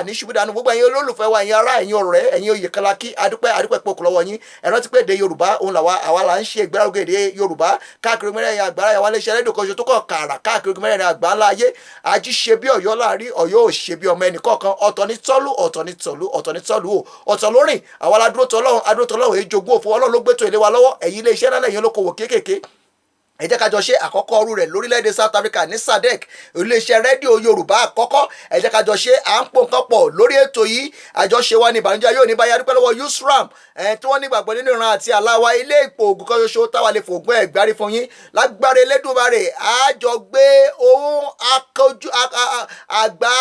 Ní ṣubú dànù gbogbo ẹ̀yin olólùfẹ́ wa, ẹ̀yin ará, ẹ̀yin ọ̀rẹ́, ẹ̀yin oyè kalaki adúpẹ́ pé okòlọ́wọ́ yín. Ẹ rántí pé èdè Yorùbá òun àwa là ń ṣe ìgbérògé èdè Yorùbá káàkiri mẹ́rẹ̀ẹ́rin àgbáláyé. Àwọn iléeṣẹ́ rédíò kan ṣe tó kọ̀ kàrà káàkiri mẹ́rẹ̀ẹ́rin àgbáláyé. Ají ṣe bí Ọ̀yọ́ láàrí, Ọ̀yọ́ ò ṣe bí ọmọ ẹnìkọ̀ọ̀kan. Ọ̀tọ̀ ní tọ́lú, ọ̀tọ̀ ní tọ̀lú, ọ̀tọ̀ ní tọ́lú o, ọ̀tọ̀ lórìn. Àwa la dúró tọ́lọ́run èyí jogún òfò Ọlọ́run ló gbé tó ilé wa lọ́wọ́. Ẹ̀yin iléeṣẹ́ náà lẹ́yìn olókoòwò kéékèèké. Ẹ jẹ́ ká jọ ṣe àkọ́kọ́ ọrú rẹ̀ lórílẹ̀‐èdè South Africa ní SADC, iléeṣẹ́ rédíò Yorùbá àkọ́kọ́. Ẹ jẹ́ ká jọ ṣe à ń pò nǹkan pọ̀ lórí ètò yìí. Àjọṣe wa ní ìbànújẹ́ yóò ní báyà. Dúpẹ́ lọ́wọ́ USRAM tí wọ́n ní ìgbàgbọ́ nínú ìran àti àláwa ilé ìpò ògùn kan ṣoṣo táwa lè fògùn ẹ̀gbárí fún yín. Lágbára Elédùmarè àjọ gbé ohun àgbà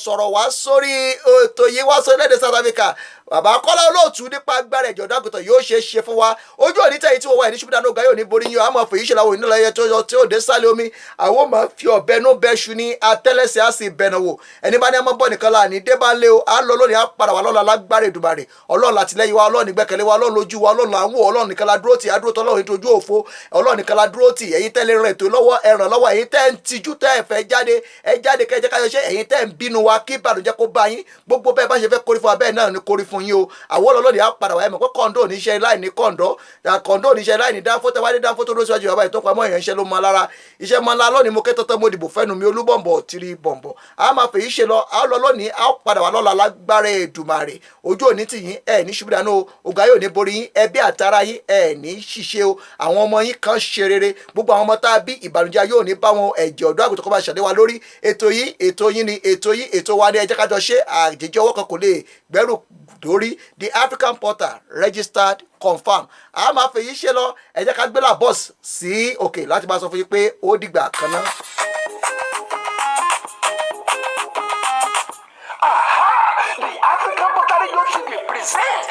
sọ̀rọ̀ wá sórí ètò yìí wá sórí èdè South Africa. Bàbá Kọ́lá Olóòtú nípa agbára ẹ̀jọ̀ dákùtàn yóò ṣe fún wa. Ojú òní tẹ̀yìn tí wọ́n wà ní ṣubú dáná ọ̀gá yóò ní borí yín. Àmọ́ fèyí ṣe làwọn onílọ̀ ẹyẹ tí ó dé sálẹ̀ omi. Àwọn máa fi ọ̀bẹ nú bẹ́ṣu ní atẹ́lẹsẹ̀ á sì bẹ̀nà wò. Ẹni bá ní ọmọ bọ̀ nìkan la ní dé bá lé o. À ń lọ lónìí, á padà wà lọ́la lágbára Èdùmàrè. Ọlọ́run látìlẹ́yìn wa, Ọlọ́run ìgbẹ́kẹ̀lé wa, Ọlọ́run lójú wa, Ọlọ́run là ń wò, Ọlọ́run nìkan la dúró tì, adúró tọ́ Ọlọ́run ìtọ́jú òfo, Ọlọ́run nìkan la dúró tì. Ẹ̀yin tẹ́ lè ràn ètò lọ́wọ́, ẹ ràn lọ́wọ́. Ẹ̀yin tẹ́ ń tijú, tẹ́ ẹ fẹ́ jáde, ẹ jáde kẹ́ ẹ jẹ́ ká yọ ṣe. Ẹ̀yin tẹ́ ń bínú wa kí ìbànújẹ́ kó bá yín. Gbogbo bẹ́ẹ̀ bá ṣe fẹ́ kórí fún wa bẹ́ẹ̀ náà ni kórí fún fún yín o àwọn ọlọ́ọ̀dẹ á padà wá ẹ̀ mọ̀ pé kọ́ńdó oníṣẹ́ láì ní kọ́ńdó oníṣẹ́ láì ní dáńfó tẹ́wádé dáńfó tó lóṣù àjò bàbá ìtọ́pamọ́ èèyàn iṣẹ́ ló mọ lára iṣẹ́ mọ́ ńlá lónìí mo ké tọ́tọ́ mo dìbò fẹ́nu mi olúbọ̀nbọ̀ tiri bọ̀nbọ̀ a máa fèyí ṣe lọ a lọ lónìí a padà wá lọ́la lágbára Èdùmàrè ojú òní tì yín ẹ̀ ní ṣubú dànù ògá yóò ní borí yín ẹbí àtàrà yín ẹ̀ ní ṣiṣẹ́ o àwọn ọmọ yín kan ṣe rere gbogbo àwọn ọmọ tá a bí ìbànújẹ́ yóò ní bá wọn ẹ̀jẹ̀ ọ̀dọ́ àgùntàn kọ́ bá ṣàdé wa lórí ètò yín ni ètò wa ní ẹ jẹ́ ká jọ ṣe àjèjì ọwọ́ kan kò lè gbẹ́rù dórí the African Portal registered confam a máa fèyí ṣe lọ ẹ jẹ́ ká gbé la bọ́ọ̀sì sí òkè láti máa sọ fún yín pé ó dìgbà kan náà. The African Portal Radio TV present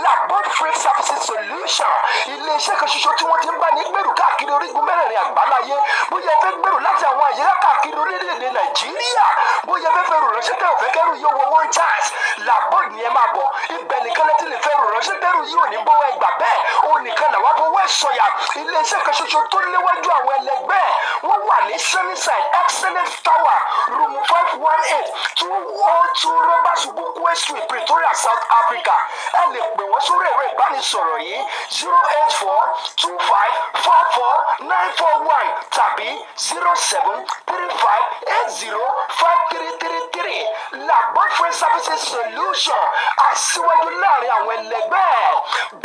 Labod Freight Services Solution. Ilé-iṣẹ́ kan ṣoṣo tí wọ́n ti ń bá ní gbèrú káàkiri orígun mẹ́rẹ̀ẹ̀rin àgbáláyé. Bóyá ẹ fẹ́ gbèrú láti àwọn àyíká káàkiri orílẹ̀-èdè Nàìjíríà. Bóyá ẹ fẹ́ fẹ́ rò ránṣẹ́ tẹ́ ò fẹ́ kẹ́rù yóò wọ one chance. Labod ni ẹ máa bọ̀. Ibẹ̀ nìkan lẹ́tí lè fẹ́ rò ránṣẹ́ tẹ́rù yóò ní bọ́wọ́ ẹgbà bẹ́ẹ̀. Ó nìkan làwọn fowó ẹ̀ sọ̀yà. Ilé-iṣẹ́ kan ṣoṣo tó léwájú àwọn ẹlẹgbẹ́. Wọ́n wà ní Sunnyside Excellence Tower room 518 202 Roberts Bukwe Street Pretoria South Africa. Ẹ lè pè wọ́n sórí ẹ̀rọ ìbánisọ̀rọ̀ yìí 08425449441 tàbí 0735805333. Labod Freight Services Solution aṣíwájú láàrin àwọn ẹlẹgbẹ́.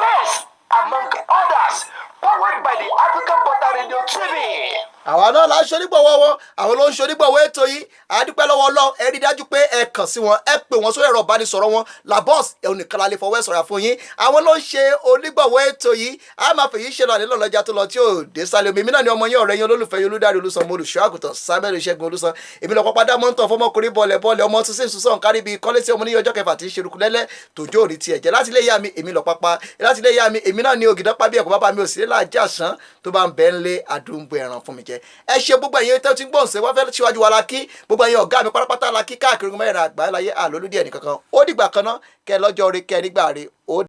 Best among others, powered by the African Portal Radio TV. àwa náà la ṣonígbọ̀wọ́ wọn àwọn ló ń ṣonígbọ̀wọ́ ètò yìí àdúpẹ́ lọ́wọ́ Ọlọ́run ẹ rí dájú pé ẹ kàn sí wọn ẹ pè wọ́n sórí ẹ̀rọ ìbánisọ̀rọ̀ wọn Labos ẹnìkan la lè fọwọ́ sọ̀rọ̀ fún yín àwọn ló ń ṣe onígbọ̀wọ́ ètò yìí a máa fèyí ṣe lọ nílò lọ́jà tó lọ tí ò dé sálẹ̀ omi èmi náà ni ọmọ yín ọ̀rẹ́ yín olólùfẹ́ yín Olúdáre Olúsan mo olùṣọ́ àgùntàn Samuel Ìṣẹ́gun Olúsan èmi lọ pápá dámọ́ ń tàn fọmọkùnrin bọ̀lẹ̀ ọmọ tún sí ìsúsàn kárí bíi kọ́lé tí ọmọ ní ọjọ́ kẹfà tí ń ṣerúkú lẹ́lẹ́ tòjó òrí tiẹ̀ jẹ́ láti ilé ìyá mi èmi lọ pápá láti ilé ìyá mi èmi náà ni ògìdán pábí ẹ̀kọ́ bàbá mi ò sí lé láàjà sàn tó bá ń bẹ́ ń lé àdúgbò ẹ̀ràn fún mi jẹ ẹ ṣe gbogbo ẹ̀yin tó ti ń gbọ̀nsẹ̀ wọ́n fẹ́ síwájú wa la kí gbogbo ẹ̀yin ọ̀gá mi pátápátá la kí káàkiri mẹ́rin àgbáyé láyé àlólúdí ẹnì kankan ó dìgbà kan náà kẹ́ lọ́jọ́ rí kẹ́ nígbà rí ó